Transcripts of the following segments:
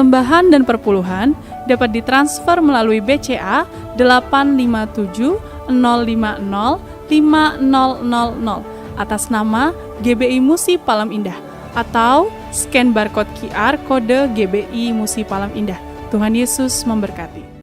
persembahan dan perpuluhan dapat ditransfer melalui BCA 857 050 5000 atas nama GBI Musi Palam Indah atau scan barcode QR kode GBI Musi Palam Indah. Tuhan Yesus memberkati.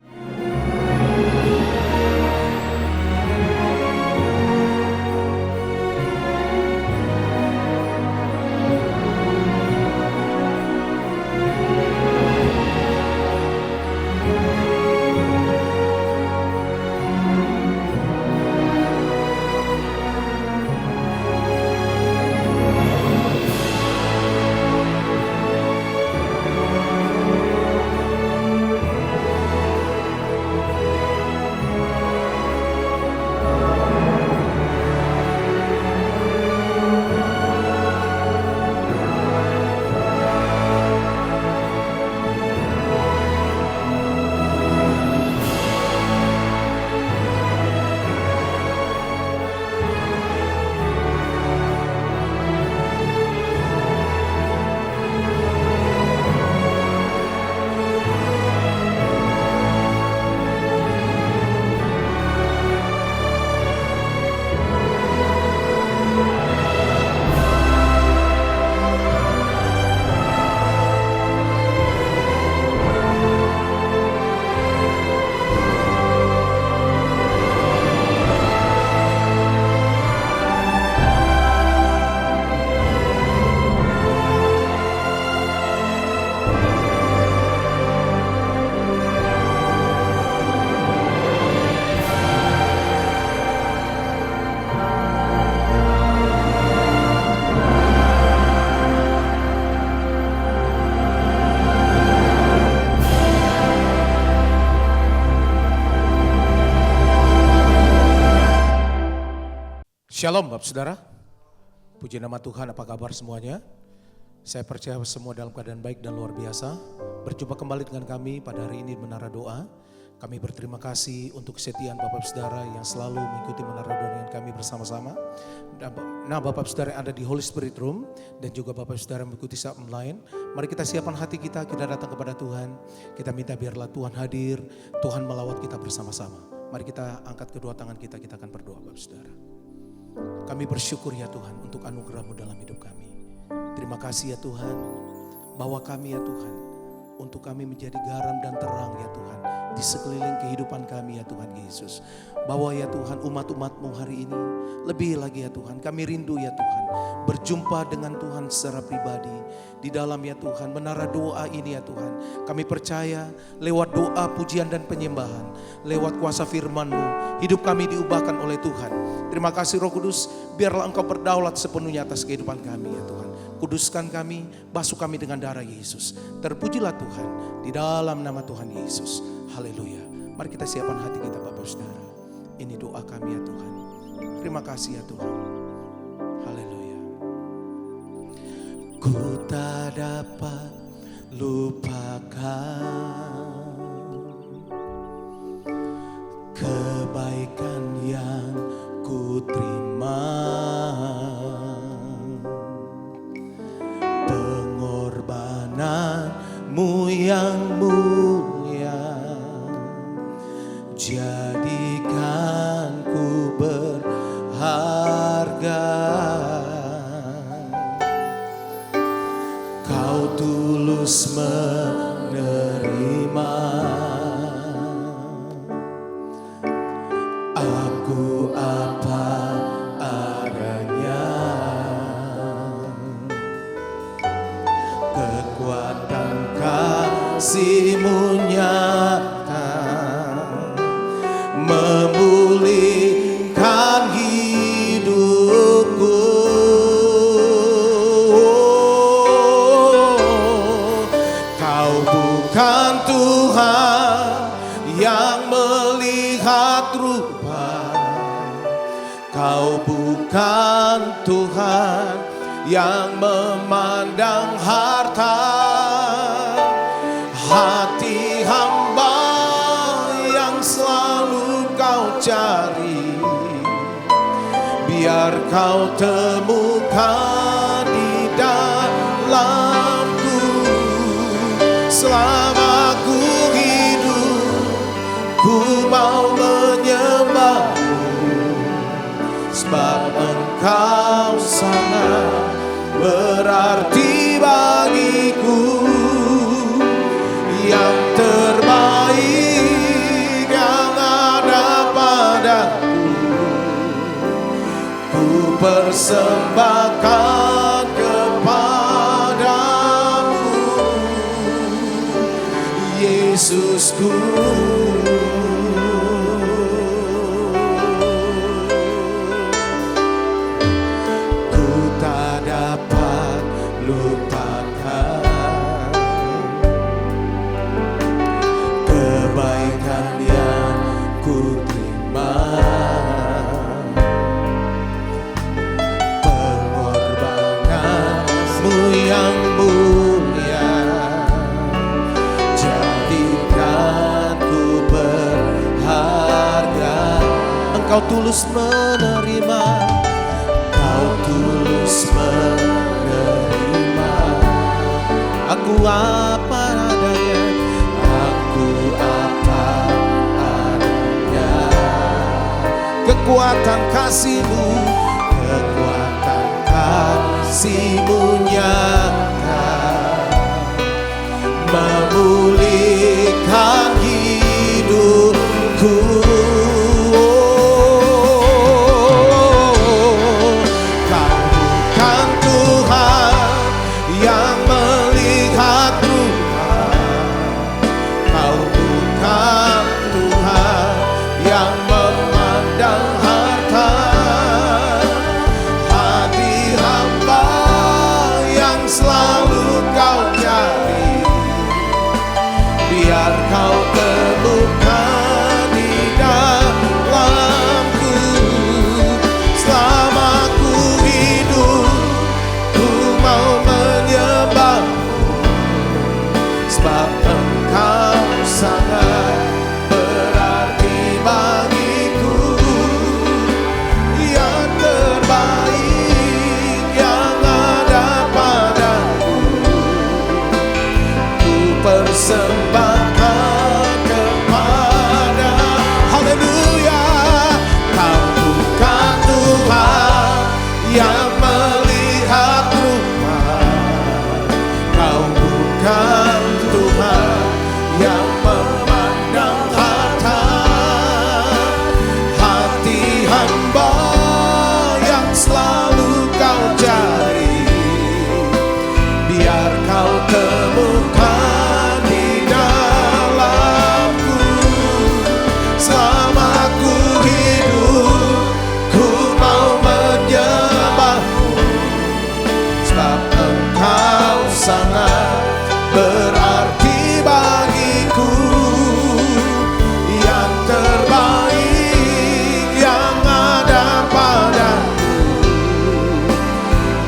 Shalom Bapak Saudara, puji nama Tuhan, apa kabar semuanya? Saya percaya semua dalam keadaan baik dan luar biasa. Berjumpa kembali dengan kami pada hari ini di Menara Doa. Kami berterima kasih untuk kesetiaan Bapak Saudara yang selalu mengikuti Menara Doa dengan kami bersama-sama. Nah Bapak Saudara yang ada di Holy Spirit Room dan juga Bapak Saudara yang mengikuti secara online. Mari kita siapkan hati kita datang kepada Tuhan. Kita minta biarlah Tuhan hadir, Tuhan melawat kita bersama-sama. Mari kita angkat kedua tangan kita akan berdoa Bapak Saudara. Kami bersyukur ya Tuhan untuk anugerah-Mu dalam hidup kami. Terima kasih ya Tuhan, bahwa kami ya Tuhan, untuk kami menjadi garam dan terang ya Tuhan, di sekeliling kehidupan kami ya Tuhan Yesus. Bahwa ya Tuhan umat-umat-Mu hari ini, lebih lagi ya Tuhan, kami rindu ya Tuhan, berjumpa dengan Tuhan secara pribadi. Di dalam ya Tuhan, menara doa ini ya Tuhan, kami percaya lewat doa, pujian dan penyembahan, lewat kuasa firman-Mu, hidup kami diubahkan oleh Tuhan. Terima kasih Roh Kudus, biarlah Engkau berdaulat sepenuhnya atas kehidupan kami ya Tuhan. Kuduskan kami, basuh kami dengan darah Yesus. Terpujilah Tuhan, di dalam nama Tuhan Yesus. Haleluya. Mari kita siapkan hati kita Bapak Saudara. Ini doa kami ya Tuhan. Terima kasih ya Tuhan. Haleluya. Ku tak dapat lupakan kebaikan yang ku terima, pengorbanan-Mu yang mulia, jadikan ku berharga. Kau tulus menerima aku apa adanya. Kekuatan kasih-Mu nyata memulihkan hidupku. Kau bukan Tuhan yang melihat rupa, Kau bukan Tuhan yang memandang harta. Hati hamba yang selalu Kau cari, biar Kau temukan di dalamku. selama ku hidup, ku mau menyembah-Mu, sebab Engkau sangat berarti bagiku. Yang terbaik yang ada padaku, ku persembahkan kepadamu, Yesusku. Ku tak dapat lupakan kebaikan yang ku terima, pengorbanan-Mu yang mulia, jadikanku berharga. Engkau tulus menerima, Kau tulus menerima aku apa adanya, aku apa adanya. Kekuatan kasih-Mu, kekuatan kasih-Mu nyata, memulihkan hidupku. Kau bukan Tuhan yang melihat rupa, Kau bukan Tuhan yang memandang harta. Hati hamba yang selalu Kau cari, biar Kau temukan di dalamku. Selama ku hidup, ku mau menyembah-Mu, sebab Engkau sangat berarti bagiku. Yang terbaik yang ada padaku, ku persembahkan kepada. Haleluya. Kau bukan Tuhan yang melihat rupa, Kau bukan Tuhan yang memandang harta. Hati hamba yang selalu Kau cari, biar Kau temukan di dalamku. Selama ku hidup, ku mau menyembah-Mu, sebab Engkau sangat berarti bagiku. Yang terbaik yang ada padaku,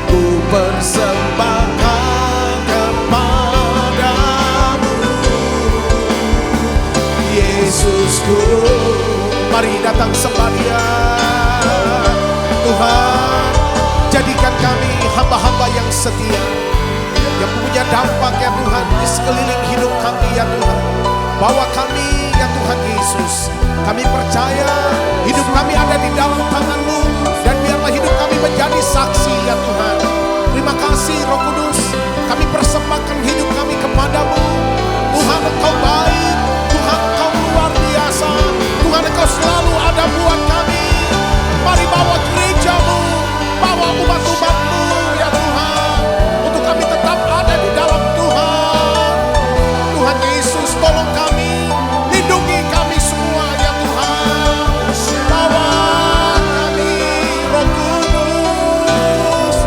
ku persembahkan kepadamu, Yesusku. Mari datang sembah Dia. Tuhan, jadikan kami hamba-hamba yang setia, yang punya dampak ya Tuhan di sekeliling hidup kami ya Tuhan. Bawa kami ya Tuhan Yesus, kami percaya hidup kami ada di dalam tangan-Mu, dan biarlah hidup kami menjadi saksi ya Tuhan. Terima kasih Roh Kudus, kami persembahkan hidup kami kepadamu. Tuhan Engkau baik, Tuhan Engkau luar biasa, Tuhan Engkau selalu ada buat kami. Mari bawa gereja-Mu, bawa umat-umat-Mu ya Tuhan, untuk kami tetap ada di dalam Tuhan. Tuhan Yesus, tolong kami, lindungi kami semua ya Tuhan. Bawa kami Roh Kudus.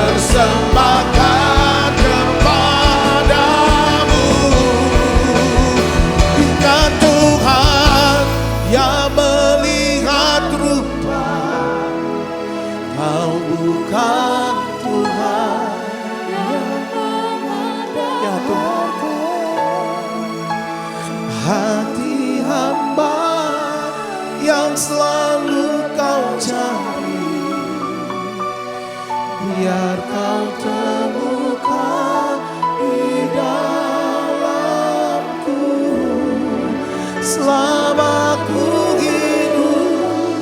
persembahkan kepadamu. Ingat Tuhan yang melihat rupa, Kau bukan Tuhan yang memandang. Ya Tuhan, hati hamba yang selalu Kau cari, biar Kau temukan di dalamku. Selama ku hidup,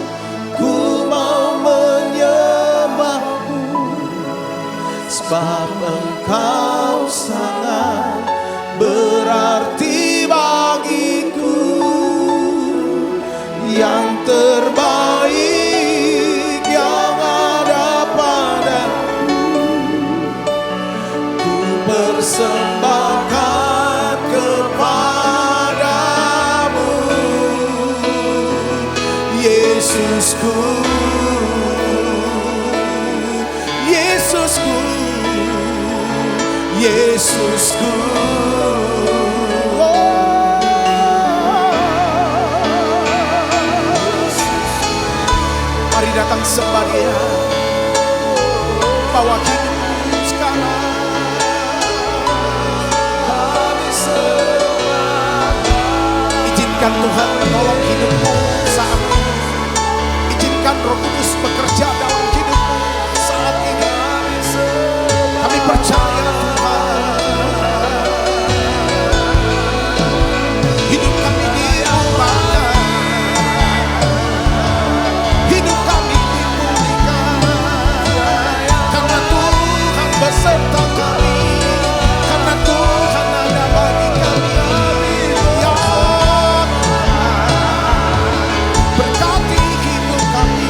ku mau menyembahmu, sebab Engkau sangat berarti bagiku. Yang terbaik yang ada padaku, ku persembahkan kepadamu. Yesusku, Yesusku, Yesusku. Mari datang sembah Dia, bawa hidupmu sekarang. Kami sembah. Izinkan Tuhan menolong hidupmu saat ini. Izinkan Roh Kudus bekerja dalam hidupmu saat ini. Kami percaya Tuhan, hidup kami diubahkan, hidup kami dipulihkan, karena Tuhan beserta kami, karena Tuhan ada bagi kami. Ya Tuhan, berkati hidup kami.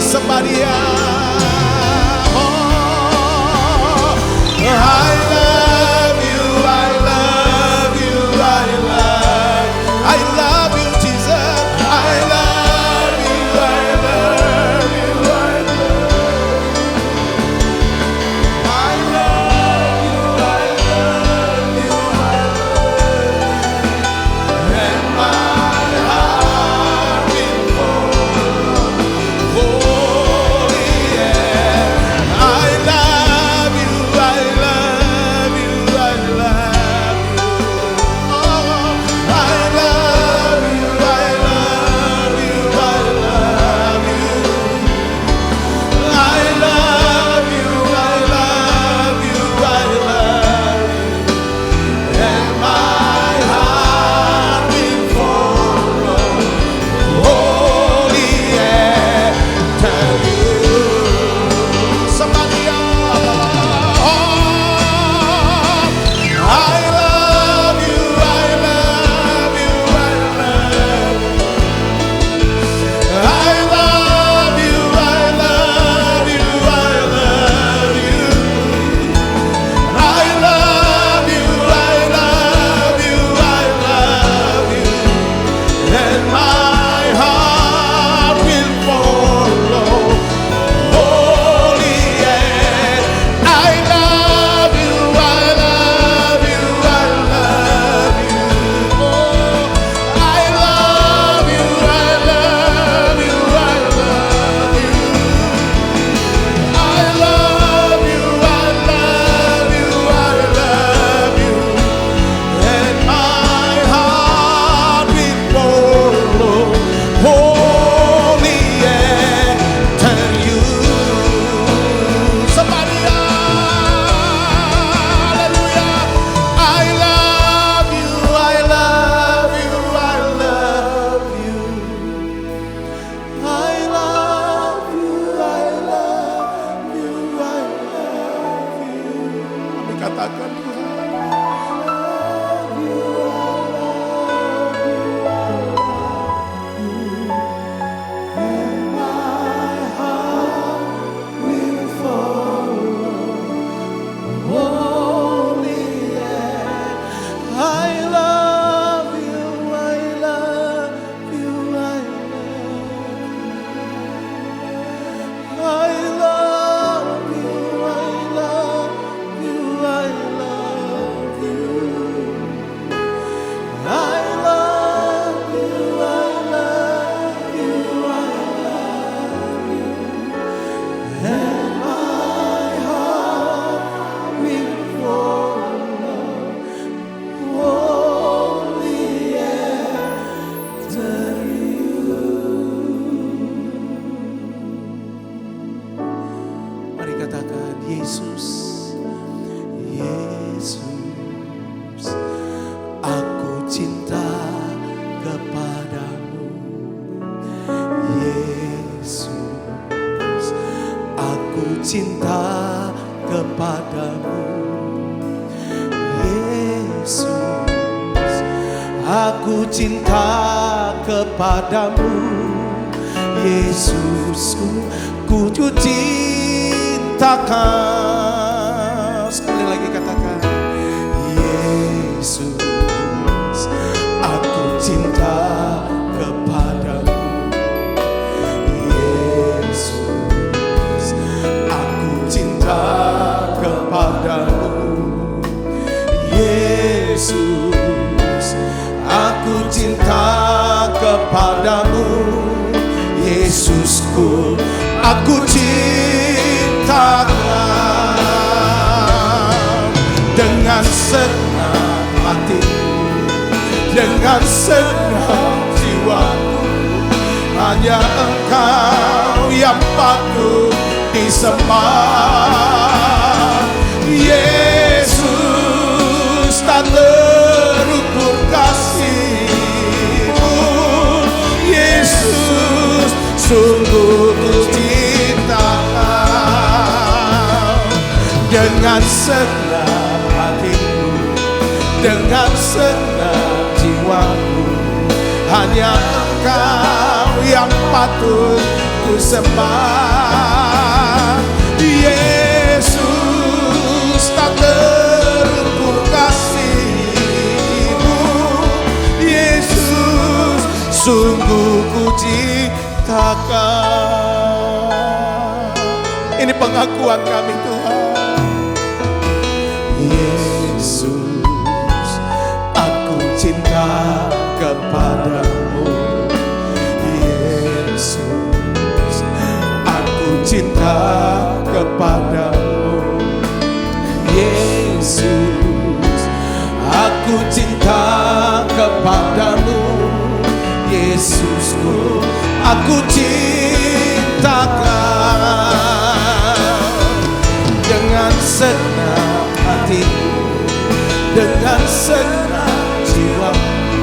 Somebody oh, I love you, I love you, I love you, Jesus. I love you, I love you, I love you, I love you, and my heart will cinta kepadamu, Yesus. Aku cinta kepadamu, Yesusku. Ku cintakan. Sekali lagi katakan, Yesus. Aku cinta kepadamu, Yesus. Aku cinta kepadamu, Yesus. Aku cinta kepadamu, Yesusku. Aku cintakan dengan senang hati, dengan senang jiwaku. Hanya Engkau yang patut disembah, Yesus. dengan senang hatiku, dengan senang jiwaku, hanya Engkau yang patut ku sembah. Yesus, tak terukur kasih-Mu. Yesus, sungguh ku ciptakan. Ini pengakuan kami Tuhan. Yesus, aku cinta kepadamu. Yesus, aku cinta kepadamu. Yesus, aku cinta kepadamu. Yesusku, aku cintakan dengan senang hatiku, dengan senang jiwaku,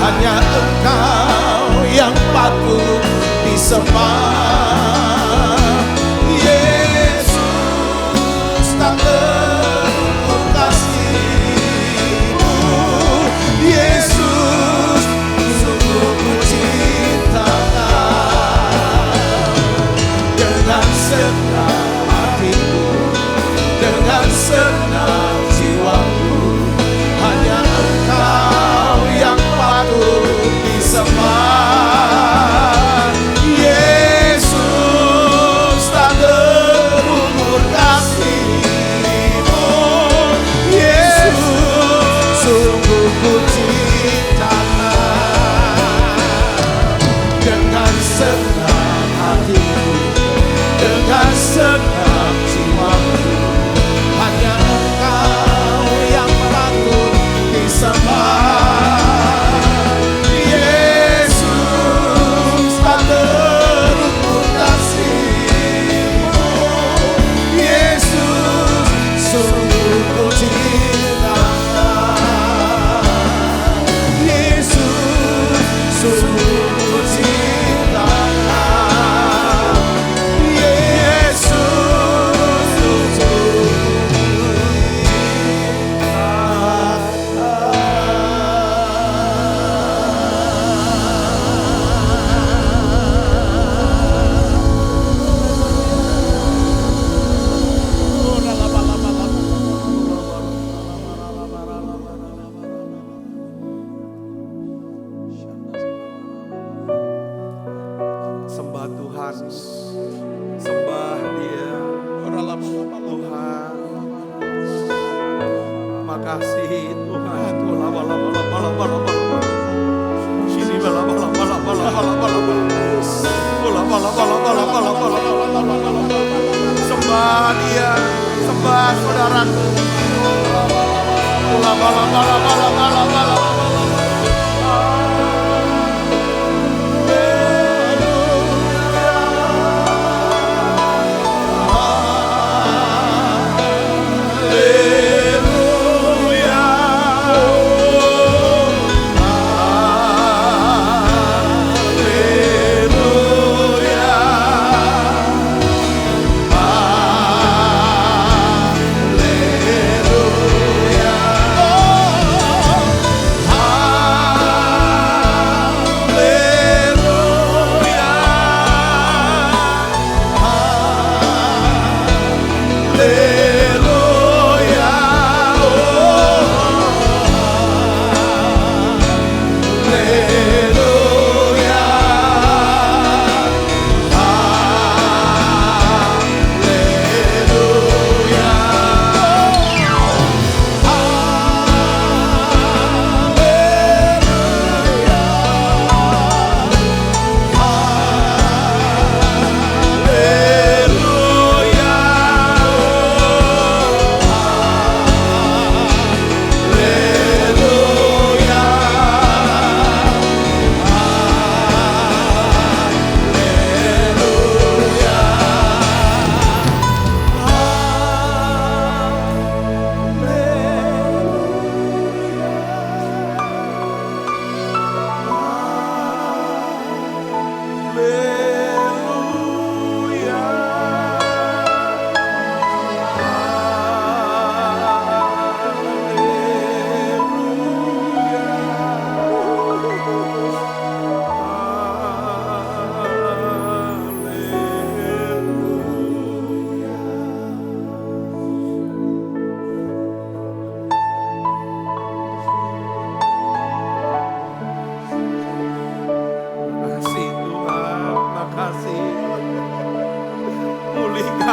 hanya Engkau yang patut disembah. Yesus, tak terukur kasih-Mu. Yesus, sungguh ku cintakan dengan senang hatiku, dengan senang jiwaku, hanya Engkau yang patut disembah. Yesus, tak terukur kasih-Mu. Yesus, sungguh ku cintakan dengan senang hatiku, dengan senang jiwaku, hanya Engkau yang patut disembah. Yesus, tak terukur kasih-Mu. Yesus, sungguh ku cintakan. Yesus, sungguh ku cintakan. Yesus, sungguh ku Sembah Tuhan, sembah Dia. Tuhan, makasih Tuhan. Sini sembah Dia, sembah saudaraku.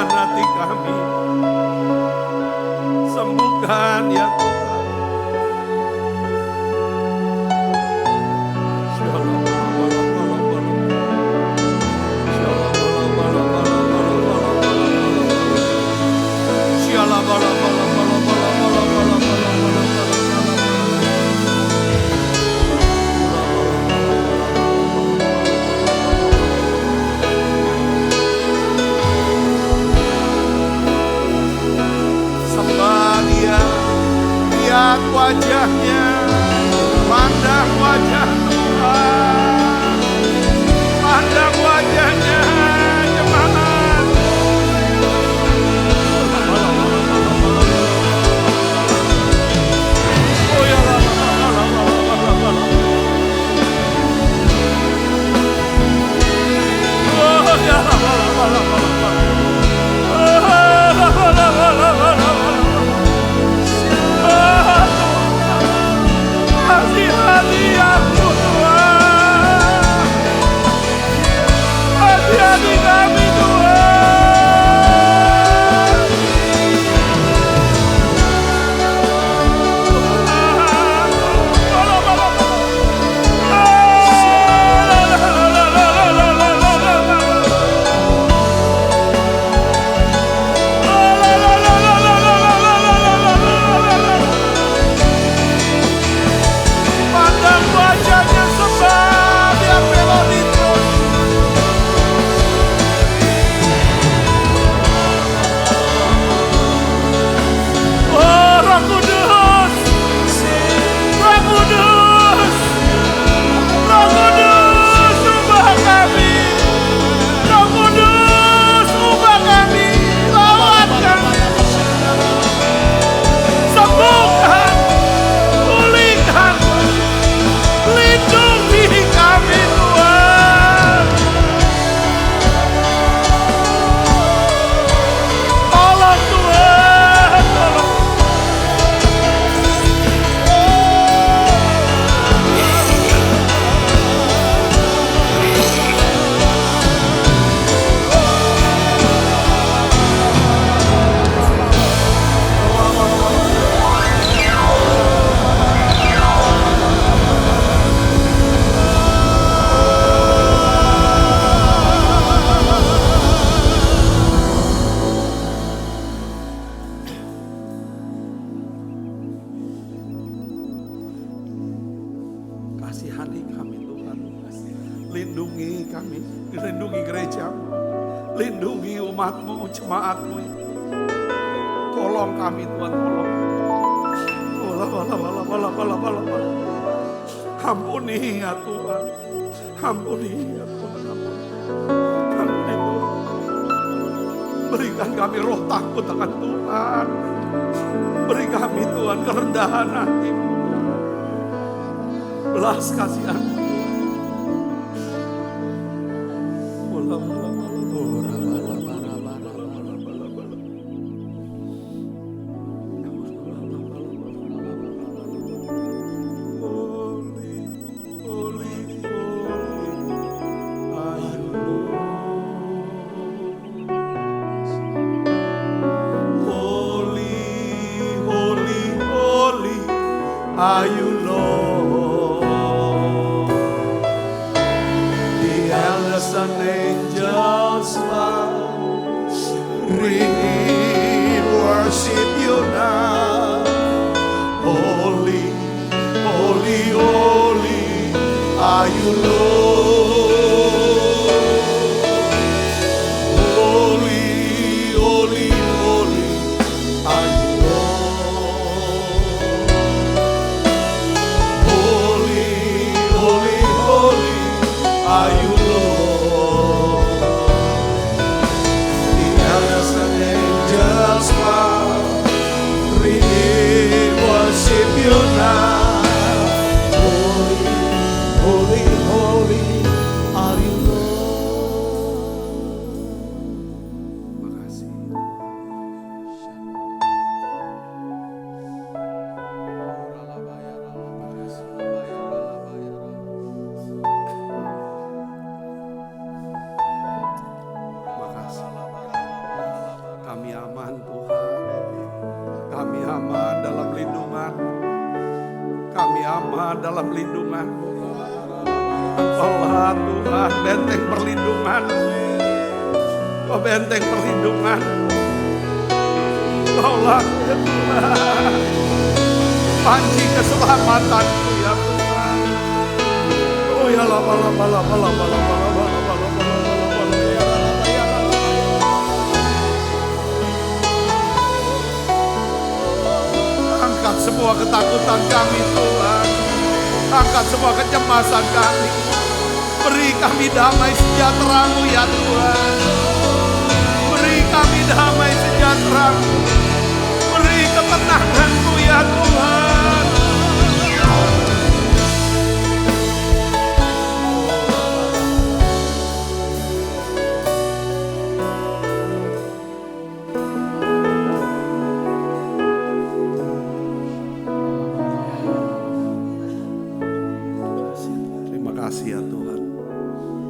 hati kami. Sembuhkan ya Tuhan. Sembah Dia, lihat wajahnya, pandang wajah Tuhan, pandang wajahnya jemaat. Oh ya Allah. Hati-hati aku Tuhan, hati-hati kami Tuhan. Pandang wajahnya sembah, biar melodi terus. Oh Roh Kudus, Roh Kudus, Roh Kudus, ubah kami. Roh Kudus, ubah kami, lawat kami. Sembuhkan, pulihkan, lindungi kami Tuhan. Tolong Tuhan, tolong. Kasihani kami Tuhan, lindungi kami, lindungi gereja-Mu, lindungi umat-Mu, jemaat-Mu. Tolong kami Tuhan, tolong. Ampuni ya Tuhan, ampuni ya Tuhan, ampuni Tuhan. Berikan kami roh takut akan Tuhan, beri kami Tuhan kerendahan hati-Mu, belas kasihan-Mu. Are you Lord? The elders and angels bow, we worship you now. Holy, holy, holy, are you Lord? Holy, holy, holy, are you are you Lord? The elders and angels bow, we worship you now. Holy, holy, holy. Kami aman dalam lindungan. Engkaulah Tuhan, benteng perlindungan. Engkau benteng perlindungan. Engkaulah ya Tuhan, panci keselamatanku ya Tuhan. Oh ya lama. Angkat semua ketakutan kami Tuhan. Angkat semua kecemasan kami. Beri kami damai sejahtera-Mu ya Tuhan. Beri kami damai sejahtera-Mu. Beri ketenangan-Mu ya Tuhan. Terima kasih ya Tuhan.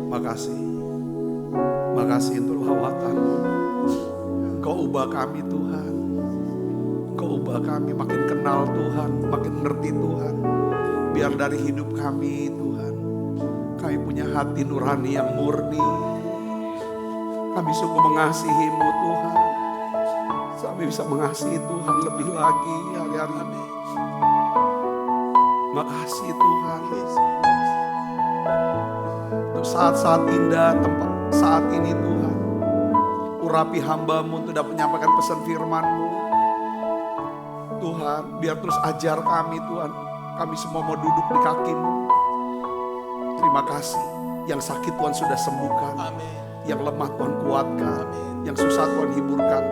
Makasih. Makasih untuk lawatan-Mu. Engkau ubah kami Tuhan. Engkau ubah kami makin kenal Tuhan, makin ngerti Tuhan. Biar dari hidup kami Tuhan, kami punya hati nurani yang murni. Kami sungguh mengasihi-Mu Tuhan. Kami bisa mengasihi Tuhan lebih lagi hari-hari ini. Makasih Tuhan. Untuk saat-saat indah tempat saat ini Tuhan. Urapi hamba-Mu untuk dapat menyampaikan pesan firman-Mu. Tuhan, biar terus ajar kami Tuhan. Kami semua mau duduk di kaki-Mu. Terima kasih. Yang sakit Tuhan sudah sembuhkan. Yang lemah Tuhan kuatkan. Yang susah Tuhan hiburkan.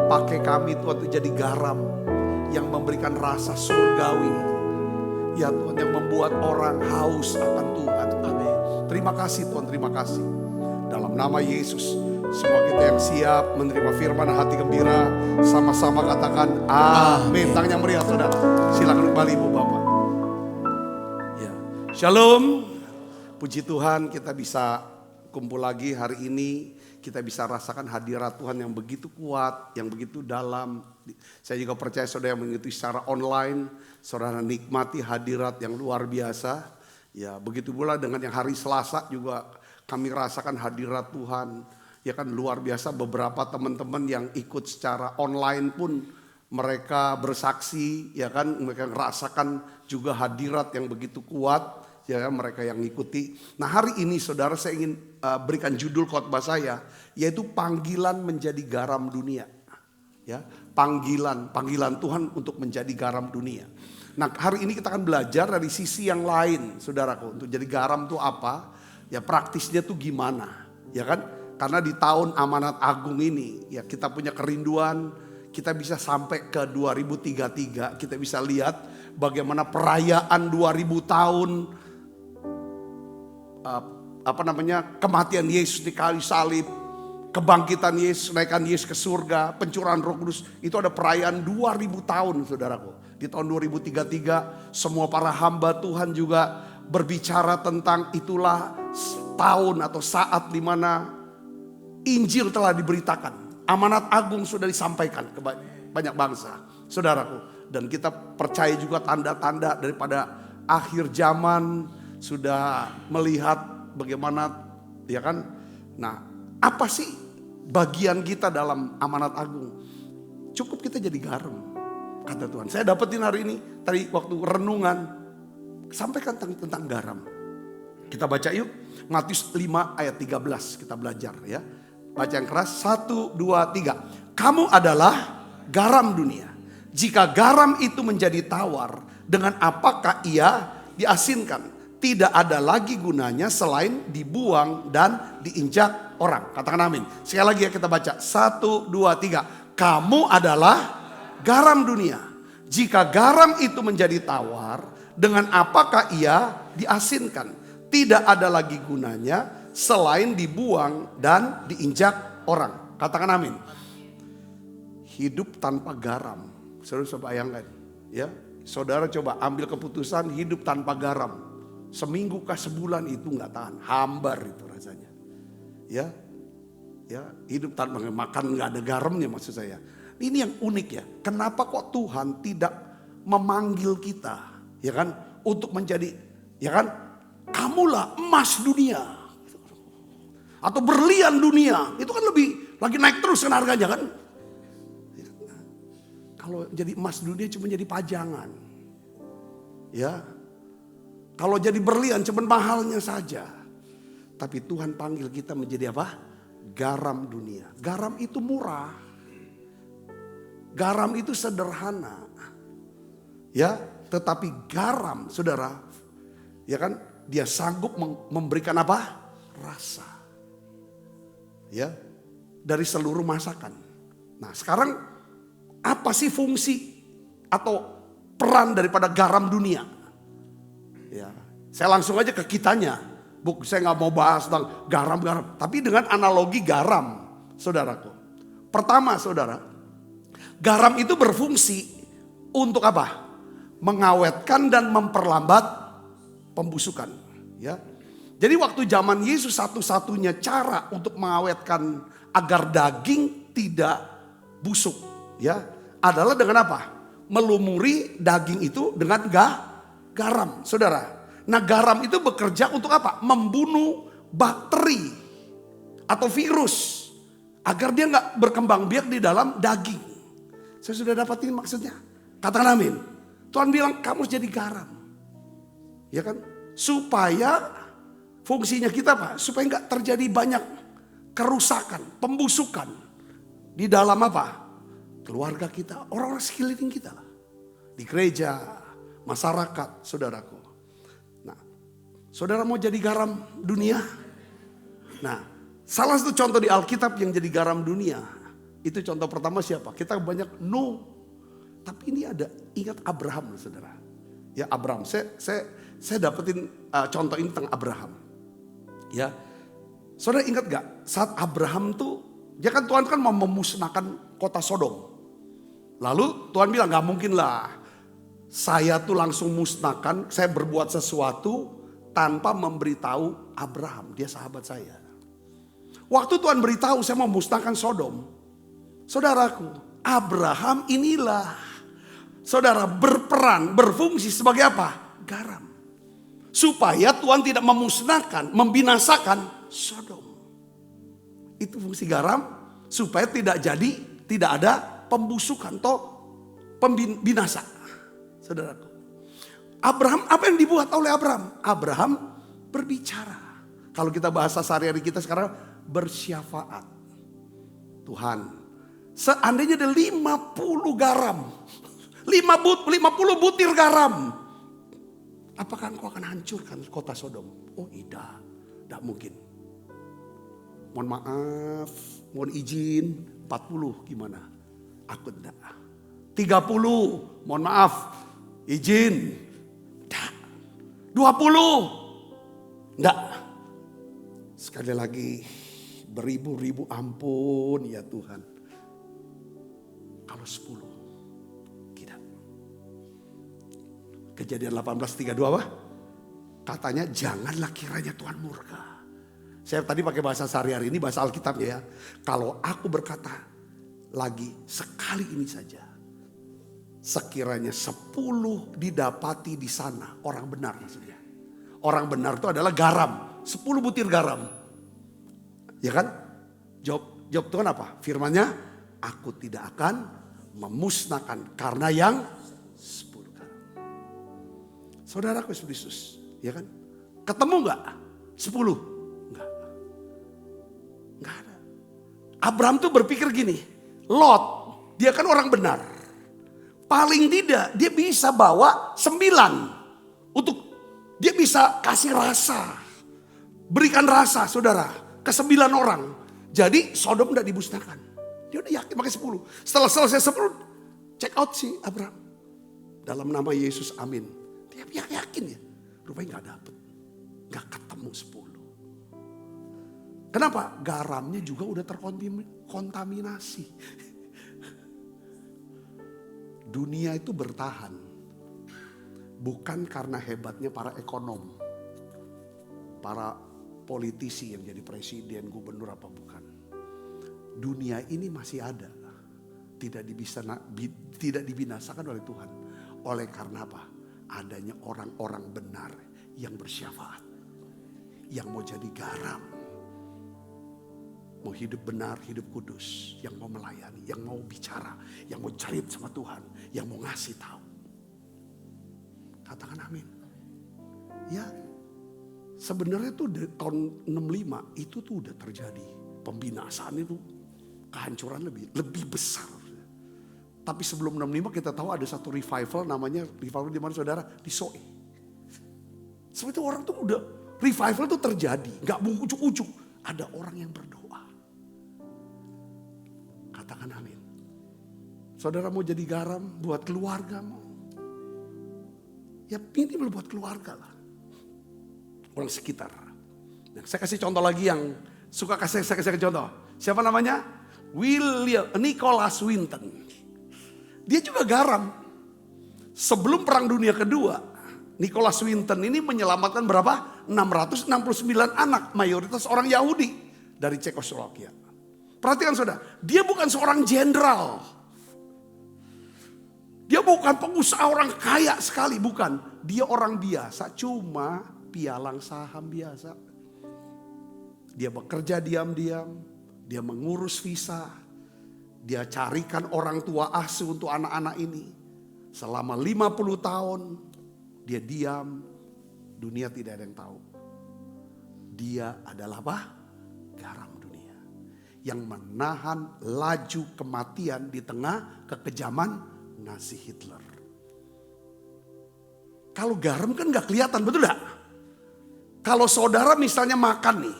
Pakai kami Tuhan untuk jadi garam. Yang memberikan rasa surgawi. Ya Tuhan, yang membuat orang haus akan Tuhan. Terima kasih Tuhan, terima kasih. Dalam nama Yesus, semua kita yang siap menerima firman hati gembira, sama-sama katakan amin. Tangan yang meriah saudara. Silakan kembali Ibu Bapak. Ya. Shalom. Puji Tuhan kita bisa kumpul lagi hari ini. Kita bisa rasakan hadirat Tuhan yang begitu kuat, yang begitu dalam. Saya juga percaya saudara yang mengikuti secara online, saudara nikmati hadirat yang luar biasa. Ya, begitu pula dengan yang hari Selasa juga kami rasakan hadirat Tuhan. Ya kan luar biasa, beberapa teman-teman yang ikut secara online pun mereka bersaksi, ya kan mereka merasakan juga hadirat yang begitu kuat, ya kan, mereka yang ngikuti. Nah, hari ini saudara saya ingin berikan judul khotbah saya, yaitu panggilan menjadi garam dunia. Ya, panggilan Tuhan untuk menjadi garam dunia. Nah, hari ini kita akan belajar dari sisi yang lain, saudaraku. Untuk jadi garam itu apa? Ya, praktisnya tuh gimana? Ya kan? Karena di tahun amanat agung ini, ya kita punya kerinduan, kita bisa sampai ke 2033, kita bisa lihat bagaimana perayaan 2000 tahun kematian Yesus di kayu salib, kebangkitan Yesus, naikan Yesus ke surga, pencurahan Roh Kudus, itu ada perayaan 2000 tahun, saudaraku. Di tahun 2033 semua para hamba Tuhan juga berbicara tentang itulah tahun atau saat di mana Injil telah diberitakan. Amanat agung sudah disampaikan ke banyak bangsa, saudaraku. Dan kita percaya juga tanda-tanda daripada akhir zaman sudah melihat bagaimana, ya kan. Nah, apa sih bagian kita dalam amanat agung? Cukup kita jadi garam. Kata Tuhan, saya dapetin hari ini, tadi waktu renungan, sampaikan tentang garam. Kita baca yuk, Matius 5 ayat 13, kita belajar ya. Baca yang keras, 1, 2, 3. Kamu adalah garam dunia. Jika garam itu menjadi tawar, dengan apakah ia diasinkan? Tidak ada lagi gunanya selain dibuang dan diinjak orang. Katakan amin. Sekali lagi ya kita baca, 1, 2, 3. Kamu adalah garam dunia. Jika garam itu menjadi tawar, dengan apakah ia diasinkan? Tidak ada lagi gunanya selain dibuang dan diinjak orang. Katakan amin. Hidup tanpa garam. Saudara coba bayangkan, ya. Saudara coba ambil keputusan hidup tanpa garam. Seminggu kah sebulan itu nggak tahan, hambar itu rasanya. Ya, hidup tanpa makan nggak ada garamnya maksud saya. Ini yang unik ya. Kenapa kok Tuhan tidak memanggil kita, Ya kan? Untuk menjadi, ya kan? Kamulah emas dunia. Atau berlian dunia. Itu kan lebih, lagi naik terus kan harganya kan. Kalau jadi emas dunia cuma jadi pajangan. Ya. Kalau jadi berlian cuma mahalnya saja. Tapi Tuhan panggil kita menjadi apa? Garam dunia. Garam itu murah. Garam itu sederhana. Ya, tetapi garam, saudara, ya kan, dia sanggup memberikan apa? Rasa. Ya, dari seluruh masakan. Nah, sekarang apa sih fungsi atau peran daripada garam dunia? Ya, saya langsung aja ke kitanya. Saya nggak mau bahas tentang garam-garam, tapi dengan analogi garam, saudaraku. Pertama, saudara, garam itu berfungsi untuk apa? Mengawetkan dan memperlambat pembusukan. Ya, jadi waktu zaman Yesus satu-satunya cara untuk mengawetkan agar daging tidak busuk, ya, adalah dengan apa? Melumuri daging itu dengan garam, saudara. Nah, garam itu bekerja untuk apa? Membunuh bakteri atau virus agar dia nggak berkembang biak di dalam daging. Saya sudah dapatin maksudnya. Katakan amin. Tuhan bilang kamu jadi garam, ya kan? Supaya fungsinya kita apa? Supaya nggak terjadi banyak kerusakan, pembusukan di dalam apa? Keluarga kita, orang-orang sekeliling kita lah. Di gereja, masyarakat, saudaraku. Nah, saudara mau jadi garam dunia? Nah, salah satu contoh di Alkitab yang jadi garam dunia, itu contoh pertama siapa? Kita banyak Nuh. Tapi ini ada, ingat Abraham, saudara. Ya, Abraham, saya dapetin contoh ini tentang Abraham. Ya, saudara ingat gak? Saat Abraham tuh, dia kan Tuhan kan mau memusnahkan kota Sodom. Lalu Tuhan bilang gak mungkin lah. Saya tuh langsung musnahkan, saya berbuat sesuatu tanpa memberitahu Abraham. Dia sahabat saya. Waktu Tuhan beritahu saya mau musnahkan Sodom. Saudaraku, Abraham inilah. Saudara berperan, berfungsi sebagai apa? Garam. Supaya Tuhan tidak memusnahkan, membinasakan Sodom. Itu fungsi garam supaya tidak ada pembusukan atau pembinasa. Saudaraku. Abraham, apa yang dibuat oleh Abraham? Abraham berbicara. Kalau kita bahasa sehari-hari kita sekarang bersyafaat. Tuhan, seandainya ada 50 garam, 50 butir garam, apakah engkau akan hancurkan kota Sodom? Oh tidak mungkin. Mohon maaf, mohon izin, 40 gimana? Aku tidak. 30, mohon maaf, izin. Tidak. 20, tidak. Sekali lagi, beribu-ribu ampun ya Tuhan. Kalau 10. Kejadian 18:32 apa? Katanya janganlah kiranya Tuhan murka. Saya tadi pakai bahasa sehari-hari ini, bahasa Alkitabnya ya. Kalau aku berkata lagi sekali ini saja. Sekiranya 10 didapati di sana. Orang benar maksudnya. Orang benar itu adalah garam. 10 butir garam. Ya kan? Jawab Tuhan apa? Firman-Nya, aku tidak akan memusnahkan karena yang 10 garam. Saudaraku Yesus, ya kan? Ketemu gak? 10? Enggak. Enggak ada. Abraham tuh berpikir gini, Lot, dia kan orang benar. Paling tidak dia bisa bawa 9. Untuk dia bisa kasih rasa. Berikan rasa saudara ke 9 orang. Jadi Sodom tidak dimusnahkan. Dia udah yakin pakai 10. Setelah selesai 10, check out si Abraham. Dalam nama Yesus, amin. Dia yakin ya, rupanya gak dapet. Gak ketemu 10. Kenapa? Garamnya juga udah terkontaminasi. Dunia itu bertahan. Bukan karena hebatnya para ekonom. Para politisi yang jadi presiden, gubernur apa bukan. Dunia ini masih ada. Tidak dibinasakan oleh Tuhan. Oleh karena apa? adanya orang-orang benar yang bersyafaat. Yang mau jadi garam. Mau hidup benar, hidup kudus. Yang mau melayani, yang mau bicara. Yang mau cerit sama Tuhan. Yang mau ngasih tahu. Katakan amin. Ya, sebenarnya tuh tahun 65 itu tuh udah terjadi. Pembinasaan itu, kehancuran lebih besar. Tapi sebelum 65 kita tahu ada satu revival, namanya revival di mana saudara? Di Soe. Seperti orang tuh udah, revival tuh terjadi. Gak mau ujuk-ujuk. Ada orang yang berdoa. Katakan amin. Saudara mau jadi garam buat keluargamu. Ya minimal buat keluarga lah. Orang sekitar. Nah, saya kasih contoh lagi yang suka saya kasih contoh. Siapa namanya? Nicholas Winton. Dia juga garam. Sebelum Perang Dunia Kedua, Nicholas Winton ini menyelamatkan berapa? 669 anak, mayoritas orang Yahudi dari Cekoslovakia. Perhatikan saudara, dia bukan seorang jenderal. Dia bukan pengusaha orang kaya sekali, bukan. Dia orang biasa, cuma pialang saham biasa. Dia bekerja diam-diam, dia mengurus visa. Dia carikan orang tua asuh untuk anak-anak ini. Selama 50 tahun dia diam. Dunia tidak ada yang tahu. Dia adalah apa? Garam dunia. Yang menahan laju kematian di tengah kekejaman Nazi Hitler. Kalau garam kan gak kelihatan, betul gak? Kalau saudara misalnya makan nih.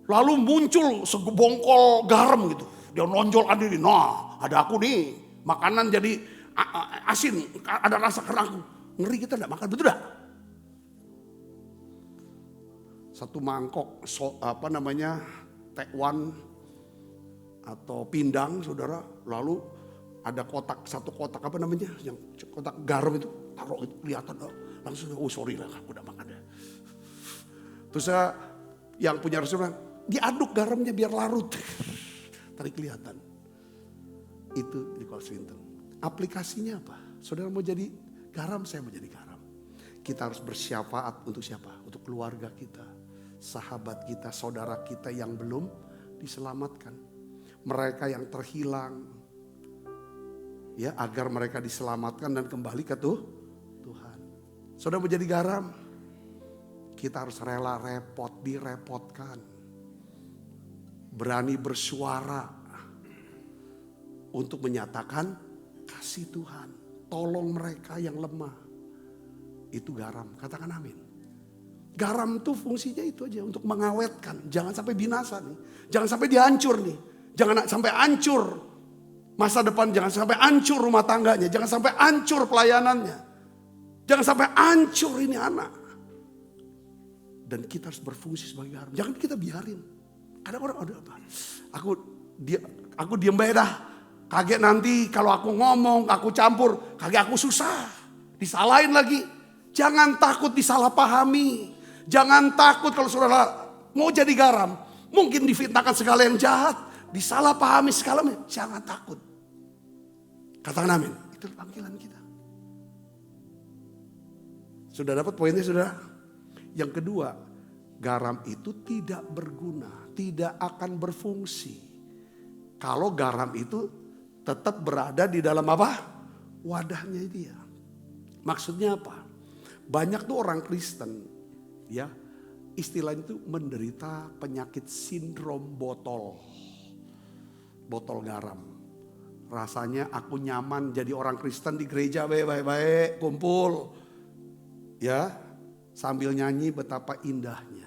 Lalu muncul sebongkol garam gitu. Dia nonjol ada di, nah ada aku nih. Makanan jadi asin, ada rasa kerang. Ngeri kita enggak makan, betul enggak? Satu mangkok, tekwan atau pindang saudara. Lalu ada satu kotak yang kotak garam itu. Taruh itu kelihatan, langsung sorry lah aku udah makan ya. Terus yang punya restoran, diaduk garamnya biar larut. Tadi kelihatan. Itu di Washington. Aplikasinya apa? Saudara mau jadi garam, saya mau jadi garam. Kita harus bersyafaat untuk siapa? Untuk keluarga kita, sahabat kita, saudara kita yang belum diselamatkan. Mereka yang terhilang. Ya, agar mereka diselamatkan dan kembali ke Tuhan. Saudara mau jadi garam? Kita harus rela direpotkan. Berani bersuara untuk menyatakan kasih Tuhan. Tolong mereka yang lemah. Itu garam, katakan amin. Garam tuh fungsinya itu aja, untuk mengawetkan. Jangan sampai binasa nih. Jangan sampai dihancur nih. Jangan sampai hancur masa depan, jangan sampai hancur rumah tangganya. Jangan sampai hancur pelayanannya. Jangan sampai hancur ini anak. Dan kita harus berfungsi sebagai garam. Jangan kita biarin. Kadang orang ada apa? Aku diam baik dah. Kaget nanti kalau aku ngomong, aku campur, kaget aku susah. Disalahin lagi. Jangan takut disalahpahami. Jangan takut kalau saudara mau jadi garam. Mungkin difitnahkan segala yang jahat. Disalahpahami segala macam. Jangan takut. Katakan amin. Itu panggilan kita. Sudah dapat poinnya saudara? Yang kedua, garam itu tidak berguna, tidak akan berfungsi. Kalau garam itu tetap berada di dalam apa? Wadahnya dia. Maksudnya apa? Banyak tuh orang Kristen, ya, istilahnya itu menderita penyakit sindrom botol garam. Rasanya aku nyaman jadi orang Kristen di gereja baik-baik, kumpul, ya. Sambil nyanyi betapa indahnya.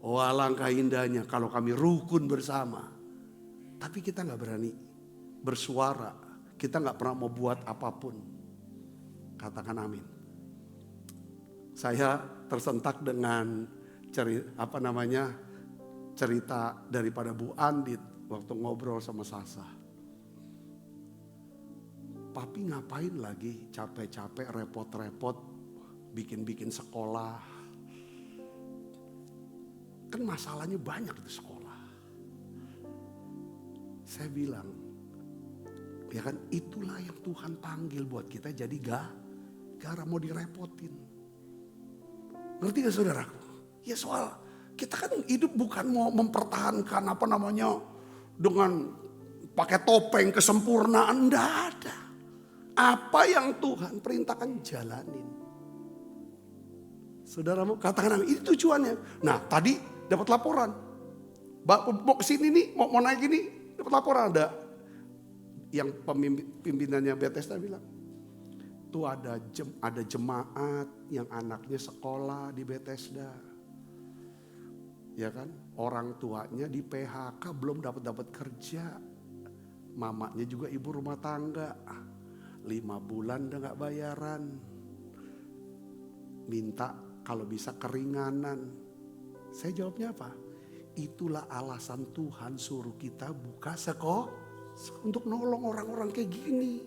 Oh alangkah indahnya kalau kami rukun bersama. Tapi kita gak berani bersuara. Kita gak pernah mau buat apapun. Katakan amin. Saya tersentak dengan cerita daripada Bu Andit waktu ngobrol sama Sasa. Papi ngapain lagi capek-capek, repot-repot bikin sekolah. Kan masalahnya banyak di sekolah. Saya bilang, ya kan itulah yang Tuhan panggil buat kita jadi garam mau direpotin. Ngerti gak saudaraku? Ya soal kita kan hidup bukan mau mempertahankan dengan pakai topeng kesempurnaan, enggak ada. Apa yang Tuhan perintahkan jalanin. Saudara mau katakan itu tujuannya. Nah tadi dapat laporan. Mau kesini nih, mau naik ini, dapat laporan ada. Yang pimpinannya Bethesda bilang, tuh ada jemaat yang anaknya sekolah di Bethesda. Ya kan, orang tuanya di PHK belum dapat kerja. Mamanya juga ibu rumah tangga. 5 bulan udah gak bayaran. Minta kalau bisa keringanan. Saya jawabnya apa? Itulah alasan Tuhan suruh kita buka sekolah untuk nolong orang-orang kayak gini.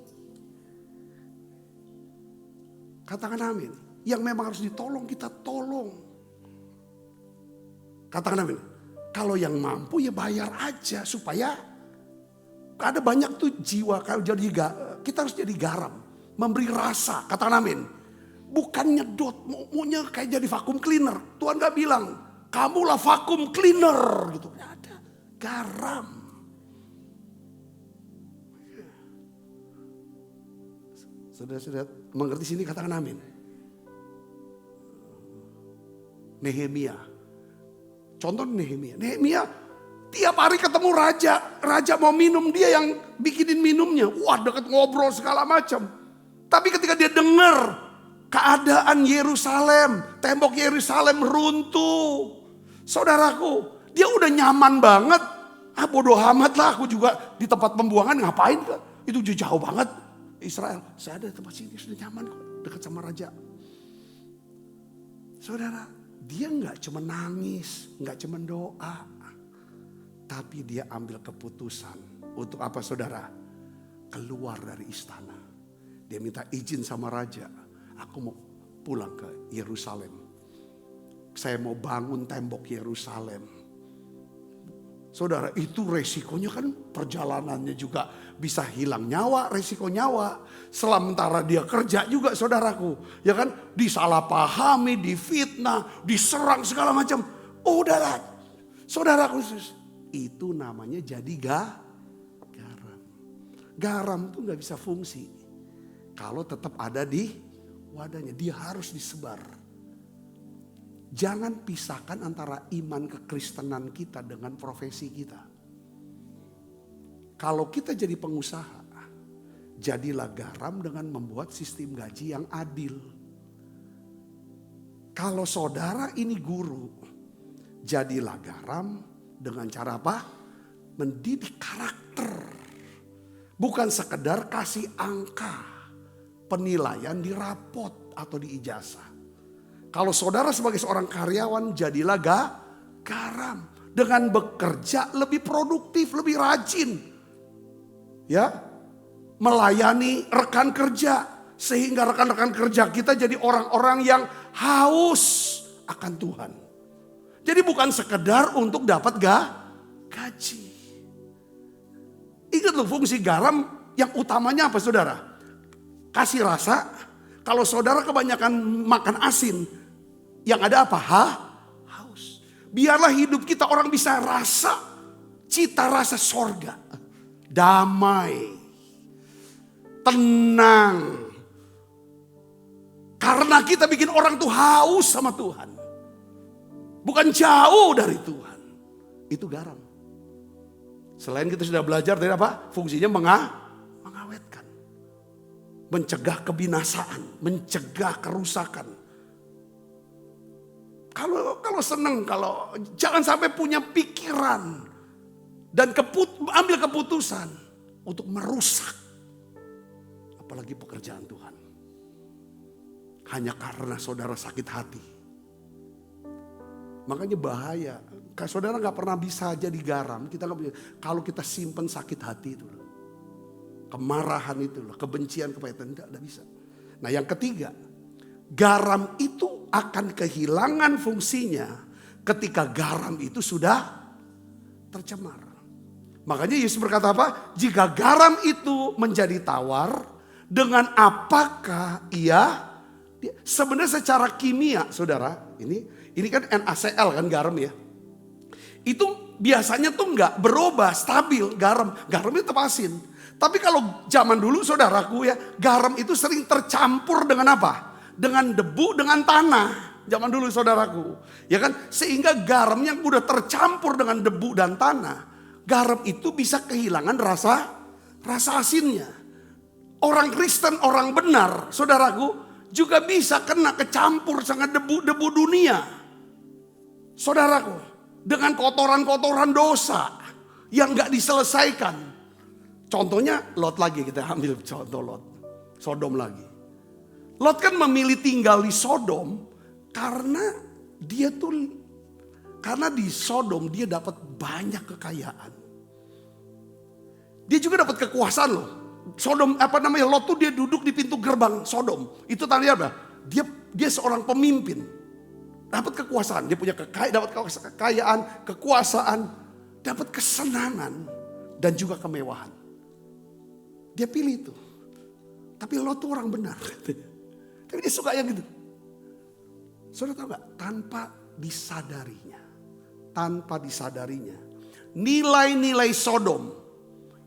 Katakan amin. Yang memang harus ditolong kita tolong. Katakan amin. Kalau yang mampu ya bayar aja supaya ada banyak tuh jiwa. Kalau kita harus jadi garam, memberi rasa. Katakan amin. Bukan nyedot, maunya kayak jadi vakum cleaner. Tuhan gak bilang, kamulah vakum cleaner gitu. Gak ada, garam. Sudah mengerti sini katakan amin. Nehemia. Contoh Nehemia. Nehemia tiap hari ketemu raja. Raja mau minum, dia yang bikinin minumnya. Wah deket ngobrol segala macam. Tapi ketika dia dengar keadaan Yerusalem, tembok Yerusalem runtuh. Saudaraku, dia udah nyaman banget. Bodoh amat lah, aku juga di tempat pembuangan ngapain kan? Itu jauh banget. Israel, saya ada di tempat sini sudah nyaman kok, dekat sama raja. Saudara, dia nggak cuma nangis, nggak cuma doa, tapi dia ambil keputusan untuk apa saudara? Keluar dari istana. Dia minta izin sama raja, aku mau pulang ke Yerusalem. Saya mau bangun tembok Yerusalem. Saudara, itu resikonya kan perjalanannya juga bisa hilang nyawa, resiko nyawa. Sementara dia kerja juga saudaraku. Ya kan, disalahpahami, difitnah, diserang segala macam. Oh udahlah, saudaraku, itu namanya jadi garam. Garam tuh gak bisa fungsi kalau tetap ada di wadahnya. Dia harus disebar. Jangan pisahkan antara iman kekristenan kita dengan profesi kita. Kalau kita jadi pengusaha, jadilah garam dengan membuat sistem gaji yang adil. Kalau saudara ini guru, jadilah garam dengan cara apa? Mendidik karakter. Bukan sekedar kasih angka, penilaian di rapot atau di ijazah. Kalau saudara sebagai seorang karyawan jadilah garam. Dengan bekerja lebih produktif, lebih rajin. Ya, melayani rekan kerja. Sehingga rekan-rekan kerja kita jadi orang-orang yang haus akan Tuhan. Jadi bukan sekedar untuk dapat gaji. Ingat loh, fungsi garam yang utamanya apa saudara? Kasih rasa. Kalau saudara kebanyakan makan asin, yang ada apa? Haus. Biarlah hidup kita orang bisa rasa cita rasa sorga. Damai. Tenang. Karena kita bikin orang tuh haus sama Tuhan. Bukan jauh dari Tuhan. Itu garam. Selain kita sudah belajar dari apa? Fungsinya mengawetkan. Mencegah kebinasaan. Mencegah kerusakan. Kalau senang, kalau jangan sampai punya pikiran dan ambil keputusan untuk merusak, apalagi pekerjaan Tuhan, hanya karena saudara sakit hati. Makanya bahaya. Saudara nggak pernah bisa jadi garam. Kalau kita simpen sakit hati itu, kemarahan itu, kebencian, kepahitan, tidak bisa. Nah yang ketiga, garam itu akan kehilangan fungsinya ketika garam itu sudah tercemar. Makanya Yesus berkata apa? Jika garam itu menjadi tawar, dengan apakah ia Sebenarnya secara kimia, saudara, ini kan NaCl kan, garam ya. Itu biasanya tuh nggak berubah, stabil garam. Garam itu asin. Tapi kalau zaman dulu saudaraku ya, garam itu sering tercampur dengan apa? Dengan debu, dengan tanah. Zaman dulu saudaraku. Ya kan? Sehingga garam yang udah tercampur dengan debu dan tanah, garam itu bisa kehilangan rasa asinnya. Orang Kristen, orang benar, saudaraku, juga bisa kena kecampur sama debu-debu dunia. Saudaraku, dengan kotoran-kotoran dosa yang gak diselesaikan. Contohnya Lot lagi, kita ambil contoh Lot. Sodom lagi. Lot kan memilih tinggal di Sodom karena di Sodom dia dapat banyak kekayaan. Dia juga dapat kekuasaan loh. Sodom Lot tuh dia duduk di pintu gerbang Sodom. Itu tandanya apa? Dia seorang pemimpin. Dapat kekuasaan, dia punya dapat kekayaan, kekuasaan, dapat kesenangan dan juga kemewahan. Dia pilih itu. Tapi Lot tuh orang benar. Tapi dia suka yang gitu. Saudara tahu gak? Tanpa disadarinya. Nilai-nilai Sodom.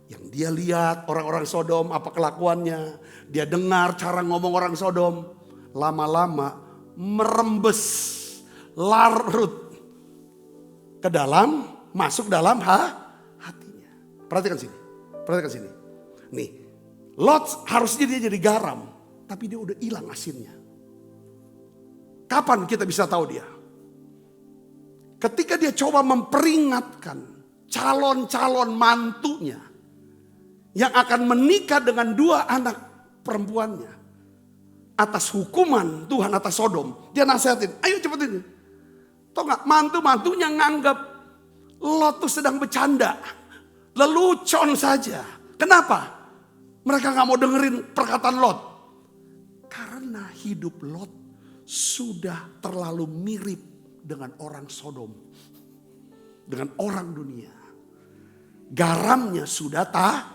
Yang dia lihat orang-orang Sodom apa kelakuannya. Dia dengar cara ngomong orang Sodom. Lama-lama merembes, larut ke dalam, masuk dalam hatinya. Perhatikan sini. Nih, Lot harusnya dia jadi garam. Tapi dia udah hilang asinnya. Kapan kita bisa tahu dia? Ketika dia coba memperingatkan calon-calon mantunya yang akan menikah dengan 2 anak perempuannya atas hukuman Tuhan atas Sodom. Dia nasihatin, ayo cepetin. Tahu gak, mantu-mantunya nganggap Lot tuh sedang bercanda. Lelucon saja. Kenapa? Mereka gak mau dengerin perkataan Lot. Karena hidup Lot sudah terlalu mirip dengan orang Sodom. Dengan orang dunia. Garamnya sudah tawar.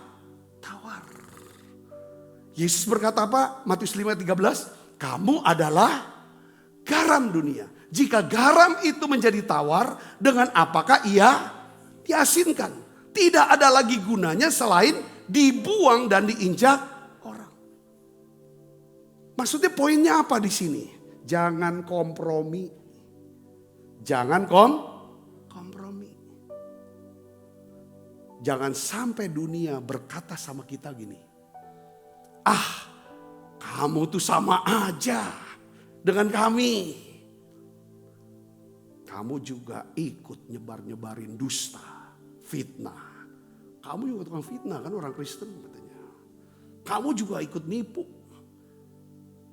Yesus berkata apa? Matius 5:13. Kamu adalah garam dunia. Jika garam itu menjadi tawar, dengan apakah ia diasinkan? Tidak ada lagi gunanya selain dibuang dan diinjak orang. Maksudnya poinnya apa di sini? Jangan kompromi. Jangan kompromi. Jangan sampai dunia berkata sama kita gini. Kamu tuh sama aja dengan kami. Kamu juga ikut nyebar-nyebarin dusta, fitnah. Kamu juga tukang fitnah kan orang Kristen katanya. Kamu juga ikut nipu,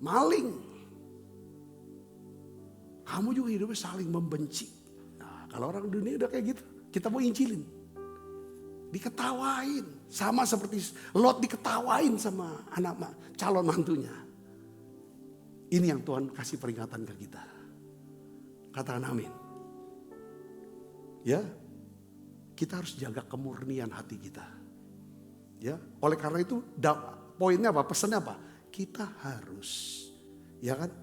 maling. Kamu juga hidupnya saling membenci. Nah, kalau orang dunia udah kayak gitu, kita mau injilin. Diketawain. Sama seperti Lot diketawain sama anak calon mantunya. Ini yang Tuhan kasih peringatan ke kita. Katakan amin. Ya, kita harus jaga kemurnian hati kita. Ya, oleh karena itu poinnya apa? Pesannya apa? Kita harus, ya kan,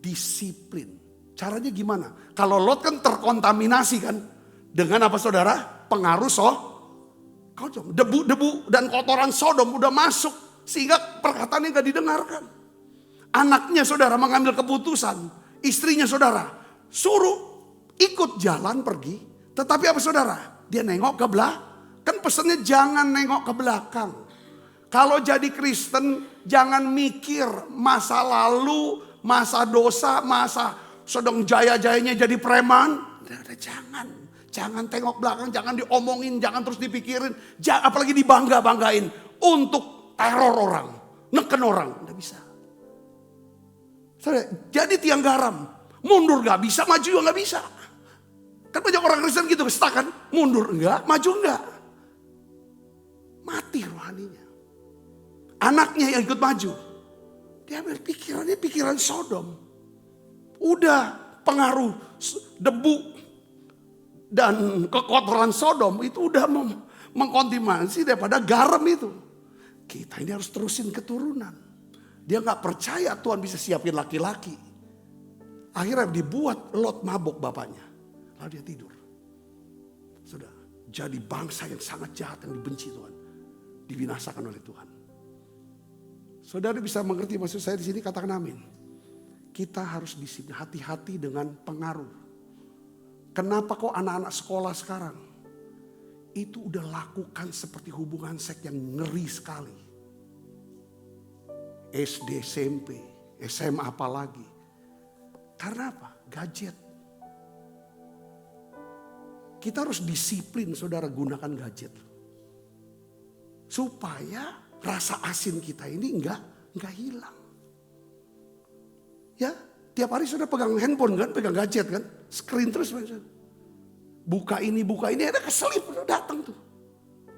disiplin. Caranya gimana? Kalau Lot kan terkontaminasi kan dengan apa saudara? Pengaruh debu-debu dan kotoran Sodom udah masuk sehingga perkataannya gak didengarkan. Anaknya saudara mengambil keputusan, istrinya saudara suruh ikut jalan pergi, tetapi apa saudara? Dia nengok ke belakang. Kan pesannya jangan nengok ke belakang. Kalau jadi Kristen jangan mikir masa lalu, masa dosa, masa sedang jaya-jayanya jadi preman. Jangan tengok belakang, jangan diomongin, jangan terus dipikirin. Apalagi dibangga-banggain untuk teror orang, neken orang. Nggak bisa. Jadi tiang garam, mundur gak bisa, maju juga gak bisa. Kan banyak orang Kristen gitu, stuck kan, mundur enggak, maju enggak. Mati rohaninya. Anaknya yang ikut maju, dia pikirannya pikiran Sodom. Udah pengaruh debu dan kekotoran Sodom itu udah mengkontaminasi daripada garam itu. Kita ini harus terusin keturunan. Dia gak percaya Tuhan bisa siapin laki-laki. Akhirnya dibuat Lot mabuk bapaknya. Lalu dia tidur. Sudah jadi bangsa yang sangat jahat yang dibenci Tuhan. Dibinasakan oleh Tuhan. Saudara bisa mengerti maksud saya di sini, katakan amin. Kita harus disiplin, hati-hati dengan pengaruh. Kenapa kok anak-anak sekolah sekarang itu udah lakukan seperti hubungan seks yang ngeri sekali. SD, SMP, SMA apalagi. Karena apa? Gadget. Kita harus disiplin saudara gunakan gadget. Supaya rasa asin kita ini enggak hilang. Ya, tiap hari sudah pegang handphone kan, pegang gadget kan. Screen terus. Buka ini, ada keselip udah datang tuh.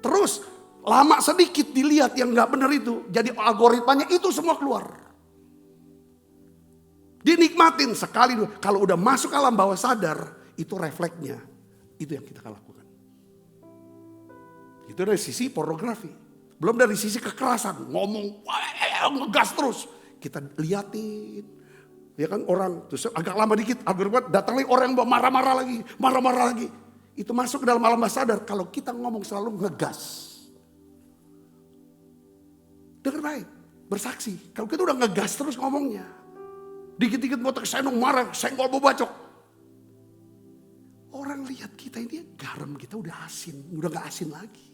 Terus lama sedikit dilihat yang nggak benar itu, jadi algoritmanya itu semua keluar. Dinikmatin sekali dulu. Kalau udah masuk alam bawah sadar, itu refleksnya, itu yang kita lakukan. Itu dari sisi pornografi, belum dari sisi kekerasan, ngomong, ngegas terus. Kita liatin, ya kan orang, terus agak lama dikit, algoritma datang lagi orang yang marah-marah lagi. Itu masuk ke dalam alam bawah sadar. Kalau kita ngomong selalu ngegas. Dengar baik, bersaksi. Kalau kita udah ngegas terus ngomongnya. Dikit-dikit mau tersenung marah, senggol bacok. Orang lihat kita ini garam kita udah asin, udah gak asin lagi.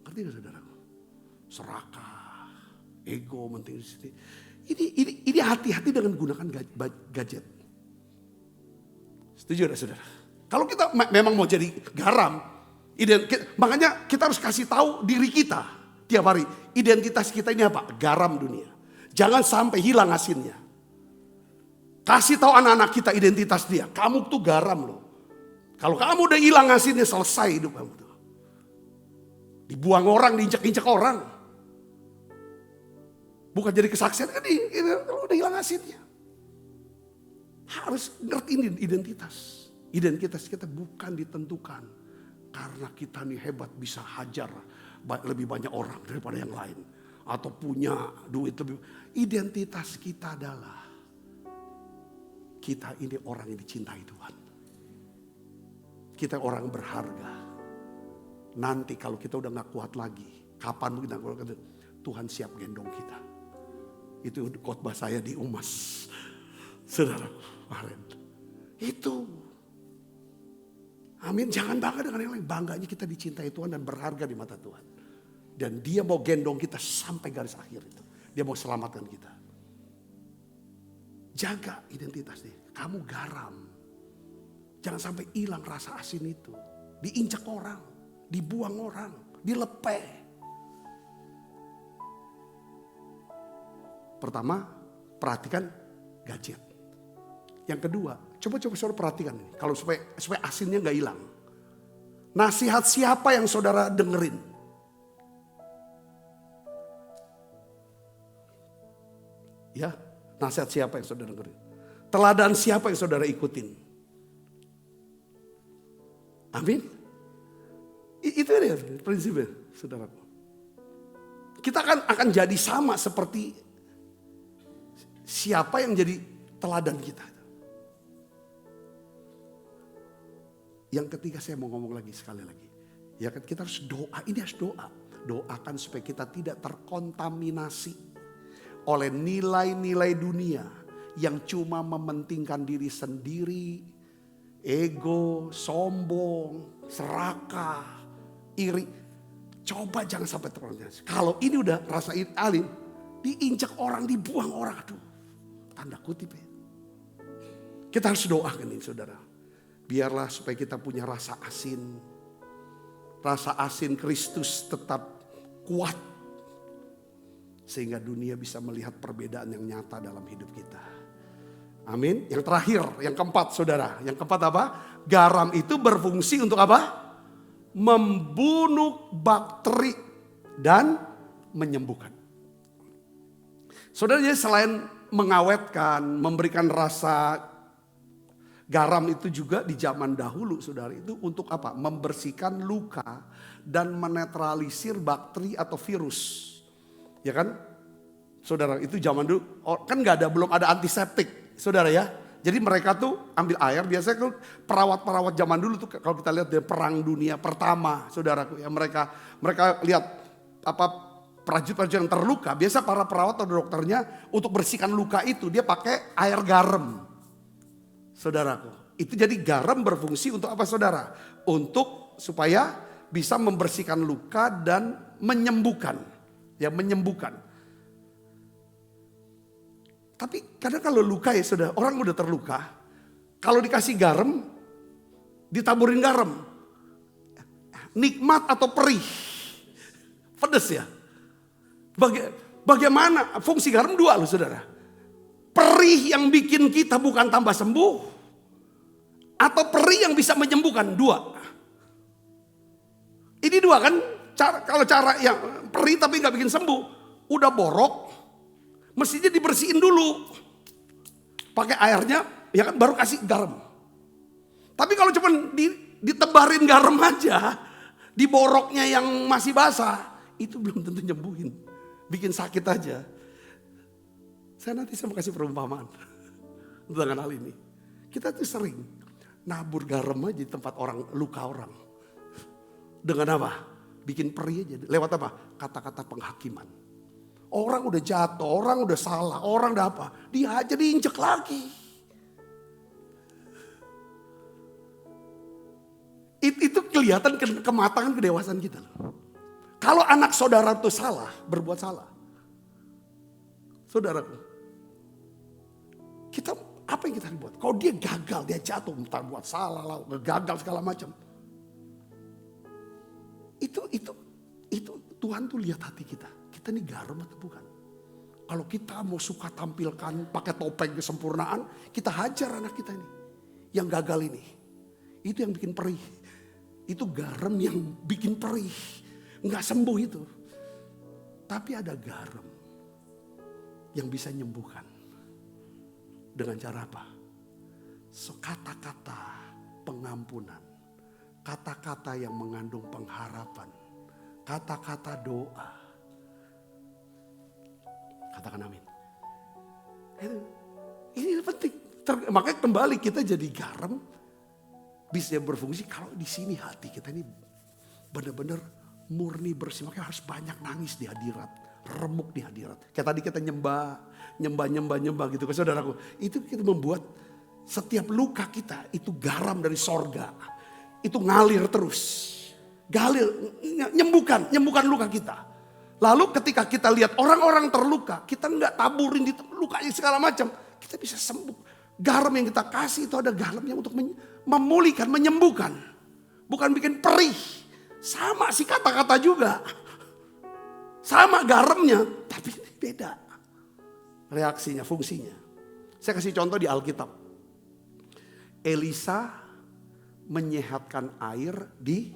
Ngerti gak saudaraku? Serakah, ego, menting. Ini hati-hati dengan gunakan gadget. Setuju gak saudara? Kalau kita memang mau jadi garam, makanya kita harus kasih tahu diri kita tiap hari. Identitas kita ini apa? Garam dunia. Jangan sampai hilang asinnya. Kasih tahu anak-anak kita identitas dia. Kamu tuh garam loh. Kalau kamu udah hilang asinnya, selesai hidup kamu tuh. Dibuang orang, diinjak-injak orang. Bukan jadi kesaksian kan, kalau udah hilang asinnya. Harus ngerti ini identitas. Identitas kita bukan ditentukan karena kita nih hebat bisa hajar lebih banyak orang daripada yang lain. Atau punya duit lebih. Identitas kita adalah kita ini orang yang dicintai Tuhan. Kita orang berharga. Nanti kalau kita udah gak kuat lagi, kapan kita kuat, Tuhan siap gendong kita. Itu khotbah saya di Umas. Saudara, kemarin. Itu. Amin. Jangan bangga dengan yang lain. Bangganya kita dicintai Tuhan dan berharga di mata Tuhan. Dan dia mau gendong kita sampai garis akhir itu. Dia mau selamatkan kita. Jaga identitas dia. Kamu garam. Jangan sampai hilang rasa asin itu. Diinjak orang. Dibuang orang. Dilepeh. Pertama, perhatikan gadget. Yang kedua, coba saudara perhatikan ini. Kalau supaya asinnya gak hilang. Nasihat siapa yang saudara dengerin? Ya, nasihat siapa yang saudara dengerin? Teladan siapa yang saudara ikutin? Amin. Itu dia prinsipnya, saudara. Kita akan jadi sama seperti siapa yang jadi teladan kita. Yang ketiga saya mau ngomong lagi sekali lagi. Ya kan kita harus doa, ini harus doa. Doakan supaya kita tidak terkontaminasi oleh nilai-nilai dunia yang cuma mementingkan diri sendiri, ego, sombong, serakah, iri. Coba jangan sampai terkontaminasi. Kalau ini udah rasa alim, diinjak orang, dibuang orang, aduh, tanda kutip ya. Kita harus doakan ini saudara. Biarlah supaya kita punya rasa asin. Rasa asin Kristus tetap kuat. Sehingga dunia bisa melihat perbedaan yang nyata dalam hidup kita. Amin. Yang terakhir, yang keempat saudara. Yang keempat apa? Garam itu berfungsi untuk apa? Membunuh bakteri dan menyembuhkan. Saudara, jadi selain mengawetkan, memberikan rasa, garam itu juga di zaman dahulu saudara itu untuk apa? Membersihkan luka dan menetralisir bakteri atau virus. Ya kan? Saudara, itu zaman dulu kan belum ada antiseptik, saudara ya. Jadi mereka tuh ambil air, biasanya tuh perawat-perawat zaman dulu tuh kalau kita lihat dari Perang Dunia Pertama, saudaraku ya, mereka lihat apa prajurit-prajurit yang terluka, biasa para perawat atau dokternya untuk bersihkan luka itu dia pakai air garam. Saudaraku, itu jadi garam berfungsi untuk apa saudara? Untuk supaya bisa membersihkan luka dan menyembuhkan. Ya, menyembuhkan. Tapi kadang kalau luka ya saudara, orang udah terluka, kalau dikasih garam, ditaburin garam, nikmat atau perih? Pedes ya. Bagaimana? Fungsi garam dua loh saudara. Perih yang bikin kita bukan tambah sembuh, atau perih yang bisa menyembuhkan, dua. Ini dua kan, kalau cara yang perih tapi gak bikin sembuh, udah borok, mestinya dibersihin dulu. Pakai airnya, ya kan, baru kasih garam. Tapi kalau cuma ditebarin garam aja, di boroknya yang masih basah, itu belum tentu nyembuhin. Bikin sakit aja. Saya mau kasih perumpamaan tentang hal ini. Kita tuh sering nabur garam aja di tempat orang, luka orang. Dengan apa? Bikin perih aja. Lewat apa? Kata-kata penghakiman. Orang udah jatuh, orang udah salah, orang udah apa. Dia aja diinjek lagi. Itu kelihatan kematangan kedewasaan kita. Kalau anak saudara itu salah, berbuat salah. Saudaraku, kita apa yang kita buat? Kalau dia gagal, dia jatuh, entah buat salah, gagal segala macam. Itu Tuhan tuh lihat hati kita. Kita ini garam atau bukan? Kalau kita mau suka tampilkan pakai topeng kesempurnaan, kita hajar anak kita ini. Yang gagal ini. Itu yang bikin perih. Itu garam yang bikin perih. Nggak sembuh itu. Tapi ada garam yang bisa nyembuhkan. Dengan cara apa? Kata-kata pengampunan. Kata-kata yang mengandung pengharapan. Kata-kata doa. Katakan amin. Ini penting. Makanya kembali kita jadi garam. Bisa berfungsi kalau di sini hati kita ini benar-benar murni bersih. Makanya harus banyak nangis di hadirat. Remuk di hadirat. Kayak tadi kita nyembah gitu ke saudaraku. Itu kita membuat setiap luka kita itu garam dari sorga. Itu ngalir terus. Nyembuhkan luka kita. Lalu ketika kita lihat orang-orang terluka, kita nggak taburin di lukanya segala macam. Kita bisa sembuh. Garam yang kita kasih itu ada garam yang untuk memulihkan, menyembuhkan. Bukan bikin perih. Sama sih kata-kata juga. Sama garamnya, tapi beda. Reaksinya, fungsinya. Saya kasih contoh di Alkitab. Elisa menyehatkan air di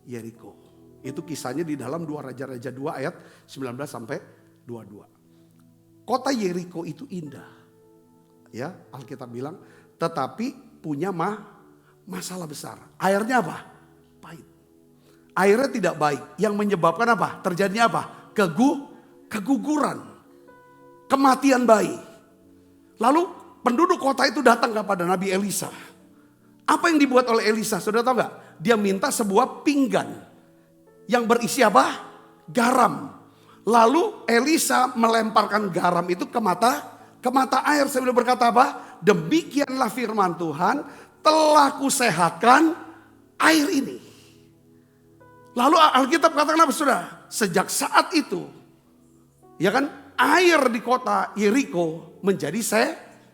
Yeriko. Itu kisahnya di dalam 2 Raja-Raja 2 ayat 19 sampai 22. Kota Yeriko itu indah. Ya, Alkitab bilang, tetapi punya masalah besar. Airnya apa? Pahit. Airnya tidak baik. Yang menyebabkan apa? Terjadinya apa? Keguguran. Kematian bayi. Lalu penduduk kota itu datang kepada Nabi Elisa. Apa yang dibuat oleh Elisa? Saudara tahu gak? Dia minta sebuah pinggan. Yang berisi apa? Garam. Lalu Elisa melemparkan garam itu ke mata air. Sambil berkata apa? Demikianlah firman Tuhan, telah kusehatkan air ini. Lalu Alkitab katakan apa saudara? Sejak saat itu, ya kan, air di kota Yeriko menjadi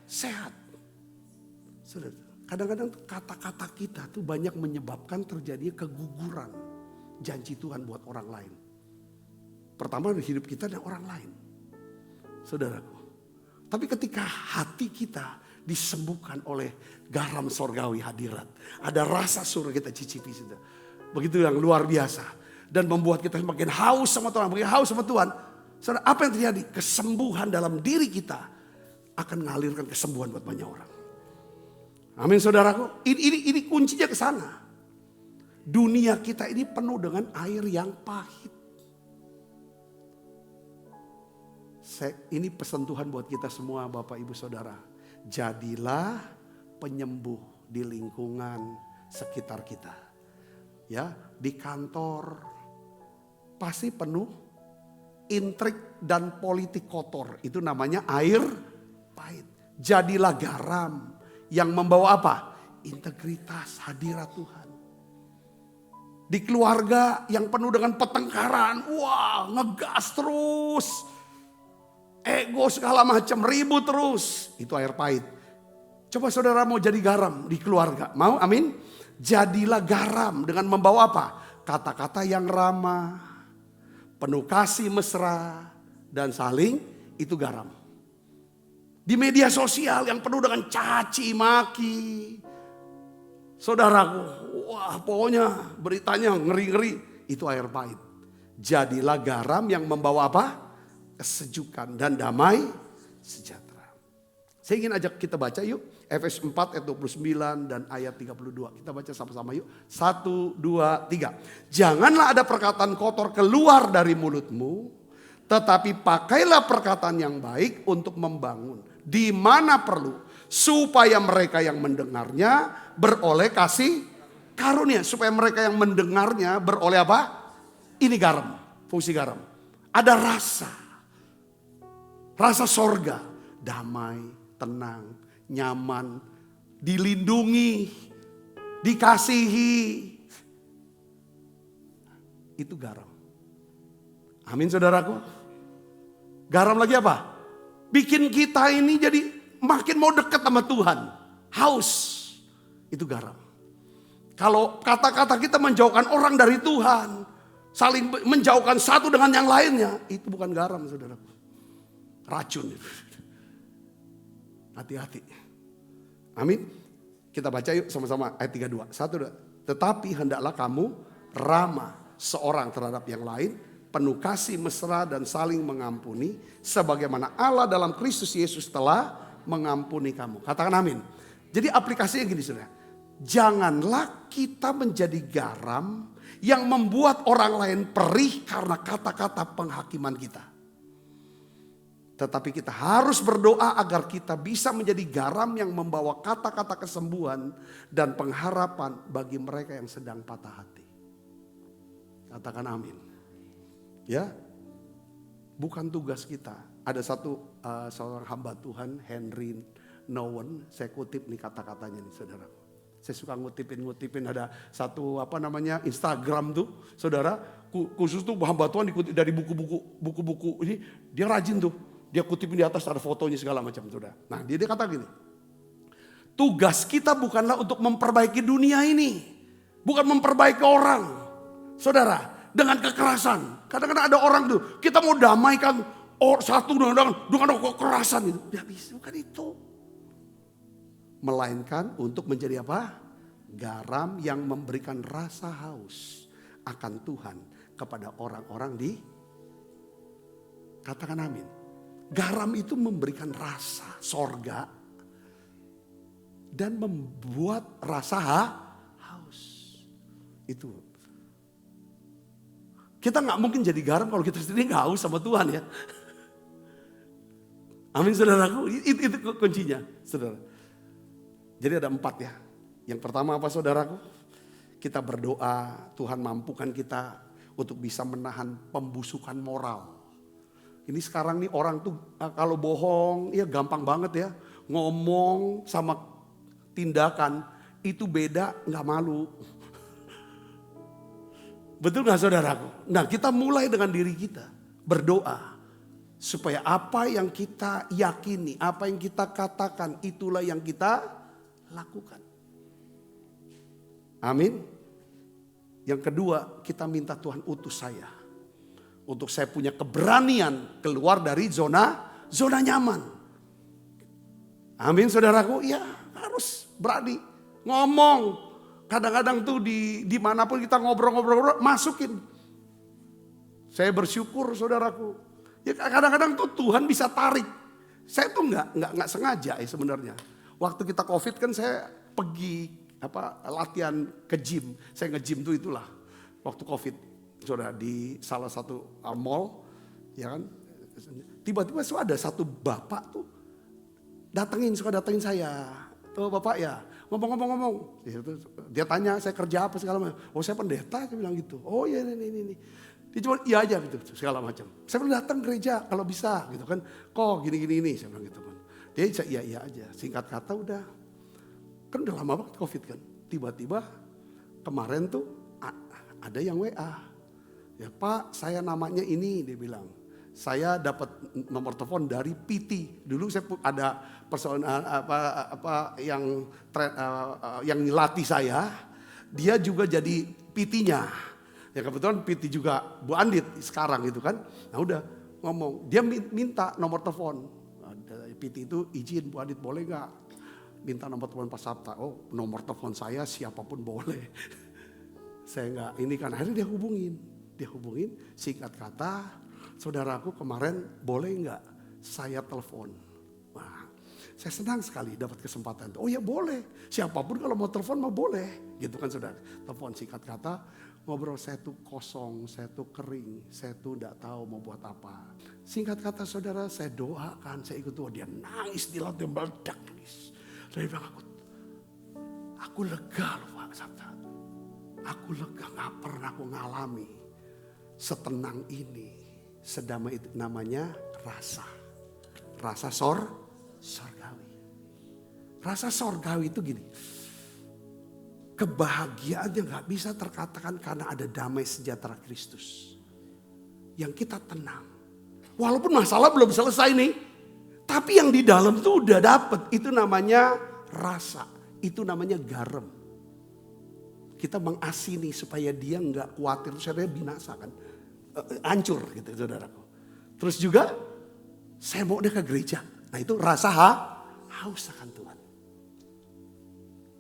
sehat. Saudara, kadang-kadang kata-kata kita tuh banyak menyebabkan terjadinya keguguran. Janji Tuhan buat orang lain. Pertama hidup kita dan orang lain. Saudaraku. Tapi ketika hati kita disembuhkan oleh garam sorgawi hadirat. Ada rasa surga kita cicipi. Begitu yang luar biasa. Dan membuat kita semakin haus sama Tuhan. Makin haus sama Tuhan. Saudara, apa yang terjadi? Kesembuhan dalam diri kita akan mengalirkan kesembuhan buat banyak orang. Amin saudaraku. Ini kuncinya ke sana. Dunia kita ini penuh dengan air yang pahit. Ini pesan Tuhan buat kita semua Bapak Ibu Saudara. Jadilah penyembuh di lingkungan sekitar kita. Ya, di kantor pasti penuh intrik dan politik kotor. Itu namanya air pahit. Jadilah garam yang membawa apa? Integritas hadirat Tuhan. Di keluarga yang penuh dengan pertengkaran, wah ngegas terus. Ego segala macam, ribut terus. Itu air pahit. Coba saudara mau jadi garam di keluarga. Mau? Amin. Jadilah garam dengan membawa apa? Kata-kata yang ramah, penuh kasih mesra, dan saling itu garam. Di media sosial yang penuh dengan caci maki. Saudaraku, wah pokoknya beritanya ngeri-ngeri. Itu air pahit. Jadilah garam yang membawa apa? Kesejukan dan damai sejahtera. Saya ingin ajak kita baca yuk. Efesus 4 ayat 29 dan ayat 32. Kita baca sama-sama yuk. 1, 2, 3. Janganlah ada perkataan kotor keluar dari mulutmu. Tetapi pakailah perkataan yang baik untuk membangun. Di mana perlu. Supaya mereka yang mendengarnya beroleh kasih karunia. Supaya mereka yang mendengarnya beroleh apa? Ini garam. Fungsi garam. Ada rasa. Rasa sorga. Damai, tenang, nyaman, dilindungi, dikasihi. Itu garam. Amin saudaraku. Garam lagi apa? Bikin kita ini jadi makin mau dekat sama Tuhan. Haus. Itu garam. Kalau kata-kata kita menjauhkan orang dari Tuhan, saling menjauhkan satu dengan yang lainnya, itu bukan garam saudaraku. Racun itu. Hati-hati. Amin. Kita baca yuk sama-sama ayat 32. 1, 2. Tetapi hendaklah kamu ramah seorang terhadap yang lain, penuh kasih mesra dan saling mengampuni, sebagaimana Allah dalam Kristus Yesus telah mengampuni kamu. Katakan amin. Jadi aplikasinya gini saudara. Janganlah kita menjadi garam yang membuat orang lain perih karena kata-kata penghakiman kita. Tetapi kita harus berdoa agar kita bisa menjadi garam yang membawa kata-kata kesembuhan dan pengharapan bagi mereka yang sedang patah hati. Katakan amin. Ya, bukan tugas kita. Ada seorang hamba Tuhan, Henry Nouwen, saya kutip nih kata-katanya nih saudara. Saya suka ngutipin ada satu Instagram tuh saudara, khusus tuh hamba Tuhan dikutip dari buku-buku ini, dia rajin tuh. Dia kutipin di atas ada fotonya segala macam saudara. Nah dia kata gini, tugas kita bukanlah untuk memperbaiki dunia ini, bukan memperbaiki orang, saudara, dengan kekerasan. Kadang-kadang ada orang tuh, kita mau damaikan satu dengan kekerasan itu, ya bisa, bukan itu. Melainkan untuk menjadi apa? Garam yang memberikan rasa haus akan Tuhan kepada orang-orang di, katakan amin. Garam itu memberikan rasa sorga dan membuat rasa haus. Itu. Kita gak mungkin jadi garam kalau kita sendiri gak haus sama Tuhan ya. Amin saudaraku, itu kuncinya saudara. Jadi ada 4 ya. Yang pertama apa saudaraku? Kita berdoa Tuhan mampukan kita untuk bisa menahan pembusukan moral. Ini sekarang nih orang tuh kalau bohong ya gampang banget ya. Ngomong sama tindakan itu beda, gak malu. Betul gak saudaraku? Nah kita mulai dengan diri kita berdoa. Supaya apa yang kita yakini, apa yang kita katakan itulah yang kita lakukan. Amin. Yang kedua kita minta Tuhan utus saya. Untuk saya punya keberanian keluar dari zona nyaman. Amin saudaraku, ya harus berani ngomong. Kadang-kadang tuh dimanapun kita ngobrol-ngobrol masukin. Saya bersyukur saudaraku. Ya kadang-kadang tuh Tuhan bisa tarik. Saya tuh nggak sengaja ya sebenarnya. Waktu kita COVID kan saya pergi latihan ke gym. Saya nge-gym tuh itulah waktu COVID. Saudara di salah satu mall, ya kan, Tiba-tiba ada satu bapak tuh suka datengin saya. Tuh bapak ya, ngomong. Dia tanya saya kerja apa segala macam. Oh saya pendeta, saya bilang gitu. Oh iya ini. Dia cuma iya aja gitu segala macam. Saya pernah datang gereja kalau bisa gitu kan. Kok gini ini saya bilang gitu kan. Dia iya aja. Singkat kata udah. Kan udah lama banget COVID kan. Tiba-tiba kemarin tuh ada yang WA. Ya Pak, saya namanya ini, dia bilang. Saya dapat nomor telepon dari PT. Dulu saya ada persoalan yang ngelatih saya. Dia juga jadi PT-nya. Ya kebetulan PT juga Bu Andit sekarang gitu kan. Nah udah ngomong, dia minta nomor telepon. PT itu izin Bu Andit boleh gak? Minta nomor telepon Pak Sabta. Oh nomor telepon saya siapapun boleh. Saya enggak, ini kan akhirnya dia hubungin. Singkat kata, saudaraku kemarin boleh enggak saya telepon? Wah, saya senang sekali dapat kesempatan. Oh ya boleh, siapapun kalau mau telepon mah boleh. Gitu kan saudara, telepon singkat kata, ngobrol saya tuh kosong, saya tuh kering, saya tuh enggak tahu mau buat apa. Singkat kata saudara, saya doakan, saya ikut doa, dia nangis di laut, dia meledak nangis. Dia bilang aku lega loh Pak Sabta. Aku lega, gak pernah aku ngalami setenang ini, sedamai itu, namanya rasa sorgawi. Rasa sorgawi itu gini, kebahagiaan yang gak bisa terkatakan karena ada damai sejahtera Kristus. Yang kita tenang, walaupun masalah belum selesai nih, tapi yang di dalam tuh udah dapet, itu namanya rasa, itu namanya garam. Kita mengasini supaya dia nggak khawatir, saya binasa kan, hancur gitu saudaraku. Terus juga saya mau dia ke gereja, nah itu rasa haus akan Tuhan.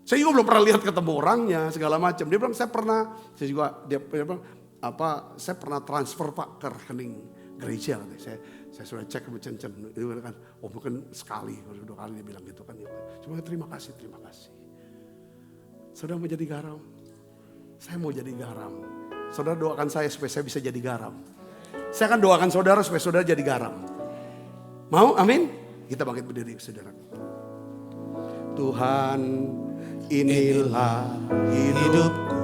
Saya juga belum pernah lihat ketemu orangnya segala macam. Dia bilang saya bilang saya pernah transfer Pak ke rekening gereja. Saya sudah cek mencen-cen, itu kan, oh mungkin sekali, 2 kali dia bilang gitu kan. Cuma terima kasih. Saudara mau jadi garam. Saya mau jadi garam. Saudara doakan saya supaya saya bisa jadi garam. Saya akan doakan saudara supaya saudara jadi garam. Mau? Amin? Kita bangkit berdiri saudara. Tuhan, inilah hidupku.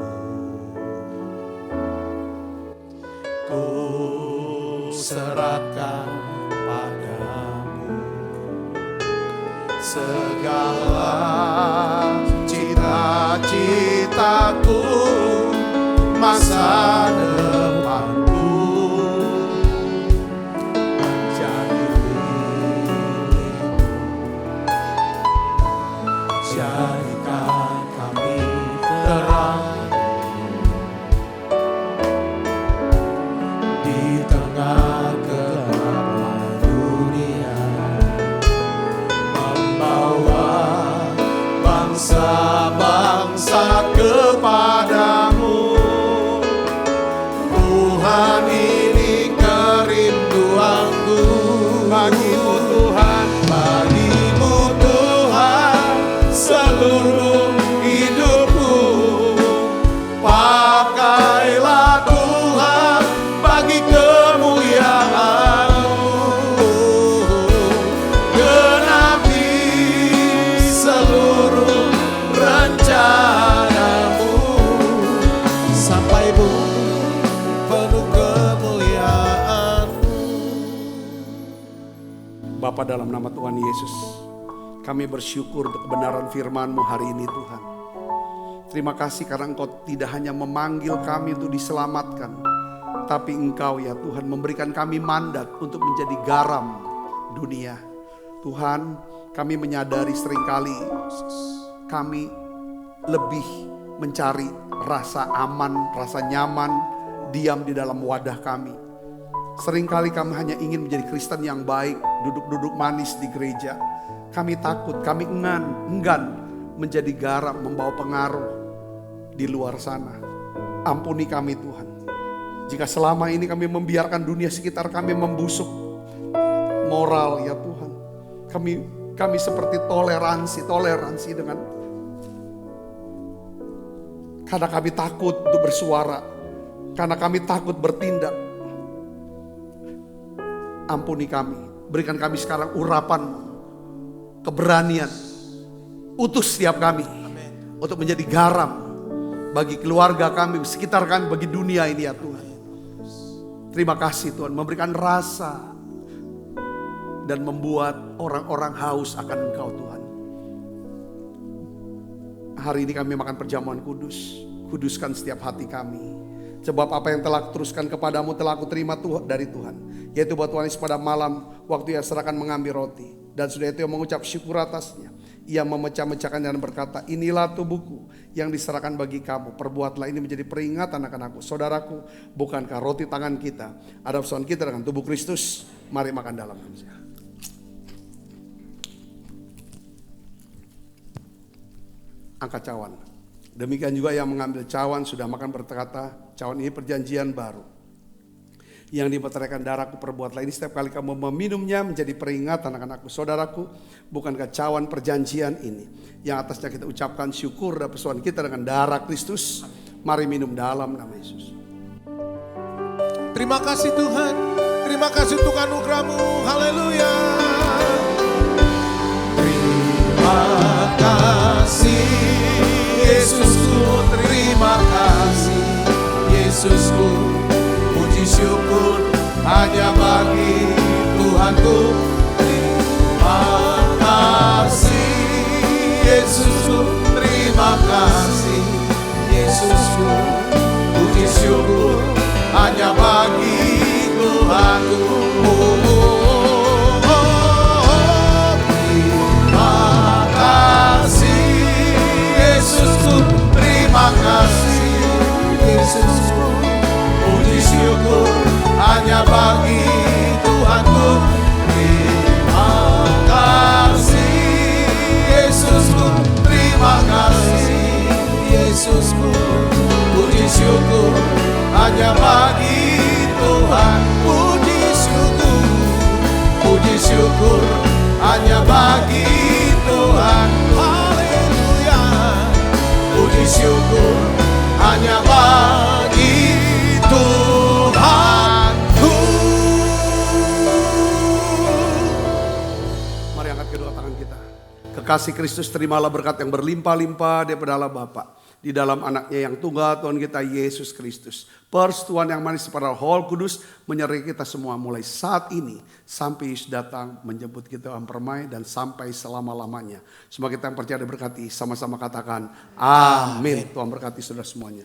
Ku serahkan padamu segala cita-citaku, masa depanku menjadi milikmu. Jadikan kami terang di tengah kegelapan dunia, membawa bangsa-bangsa kepadamu. Tuhan, ini kerinduanku bagimu Tuhan, bagimu Tuhan, seluruh hidupku. Pakailah Tuhan bagi kemuliaan-Mu, genapi seluruh rencana-Mu, sampai bumi penuh kemuliaan-Mu. Bapa, dalam nama Tuhan Yesus, kami bersyukur untuk kebenaran firman-Mu hari ini Tuhan. Terima kasih karena Engkau tidak hanya memanggil kami untuk diselamatkan, tapi Engkau ya Tuhan memberikan kami mandat untuk menjadi garam dunia. Tuhan, kami menyadari seringkali kami lebih mencari rasa aman, rasa nyaman, diam di dalam wadah kami. Seringkali kami hanya ingin menjadi Kristen yang baik, duduk-duduk manis di gereja. Kami takut, kami enggan menjadi garam, membawa pengaruh di luar sana. Ampuni kami Tuhan, jika selama ini kami membiarkan dunia sekitar kami membusuk moral ya Tuhan. Kami seperti toleransi dengan, karena kami takut untuk bersuara, karena kami takut bertindak. Ampuni kami, berikan kami sekarang urapan keberanian. Utus setiap kami untuk menjadi garam bagi keluarga kami, sekitar kami, bagi dunia ini ya Tuhan. Terima kasih Tuhan, memberikan rasa dan membuat orang-orang haus akan Engkau Tuhan. Hari ini kami makan perjamuan kudus. Kuduskan setiap hati kami. Sebab apa yang telah teruskan kepadamu telah aku terima dari Tuhan. Yaitu bahwa Tuhan Yesus pada malam waktu ia serahkan mengambil roti. Dan sudah itu ia mengucap syukur atasnya. Ia memecah-mecahkan dan berkata, inilah tubuhku yang diserahkan bagi kamu. Perbuatlah ini menjadi peringatan akan aku. Saudaraku, bukankah roti tangan kita ada persaudaraan kita dengan tubuh Kristus? Mari makan dalam nama. Angkat cawan. Demikian juga yang mengambil cawan sudah makan berkata, cawan ini perjanjian baru yang dimeteraikan darahku, perbuatlah ini setiap kali kamu meminumnya menjadi peringatan akan aku. Saudaraku, bukankah cawan perjanjian ini yang atasnya kita ucapkan syukur dan persaudaraan kita dengan darah Kristus? Mari minum dalam nama Yesus. Terima kasih Tuhan, terima kasih untuk anugerah-Mu. Haleluya. Terima kasih Yesusku, terima kasih Yesusku. Puji syukur hanya bagi Tuhanku. Terima kasih Yesusku, terima kasih Yesusku. Puji syukur hanya bagi Tuhanku. Terima kasih Yesusku, terima kasih Yesusku. Puji syukur hanya bagi Tuhanku. Terima kasih Yesusku, terima kasih Yesusku. Puji syukur hanya bagi Tuhan. Puji syukur hanya bagi Tuhan. Haleluya. Puji syukur hanya bagi Tuhanku. Mari angkat kedua tangan kita. Kekasih Kristus, terimalah berkat yang berlimpah-limpah daripada Allah Bapa, di dalam anaknya yang tunggal Tuhan kita Yesus Kristus. Persekutuan yang manis pada Roh Kudus menyertai kita semua mulai saat ini sampai Yesus datang menjemput kita dalam permai dan sampai selama-lamanya. Semua kita yang percaya diberkati, sama-sama katakan amin. Tuhan berkati saudara semuanya.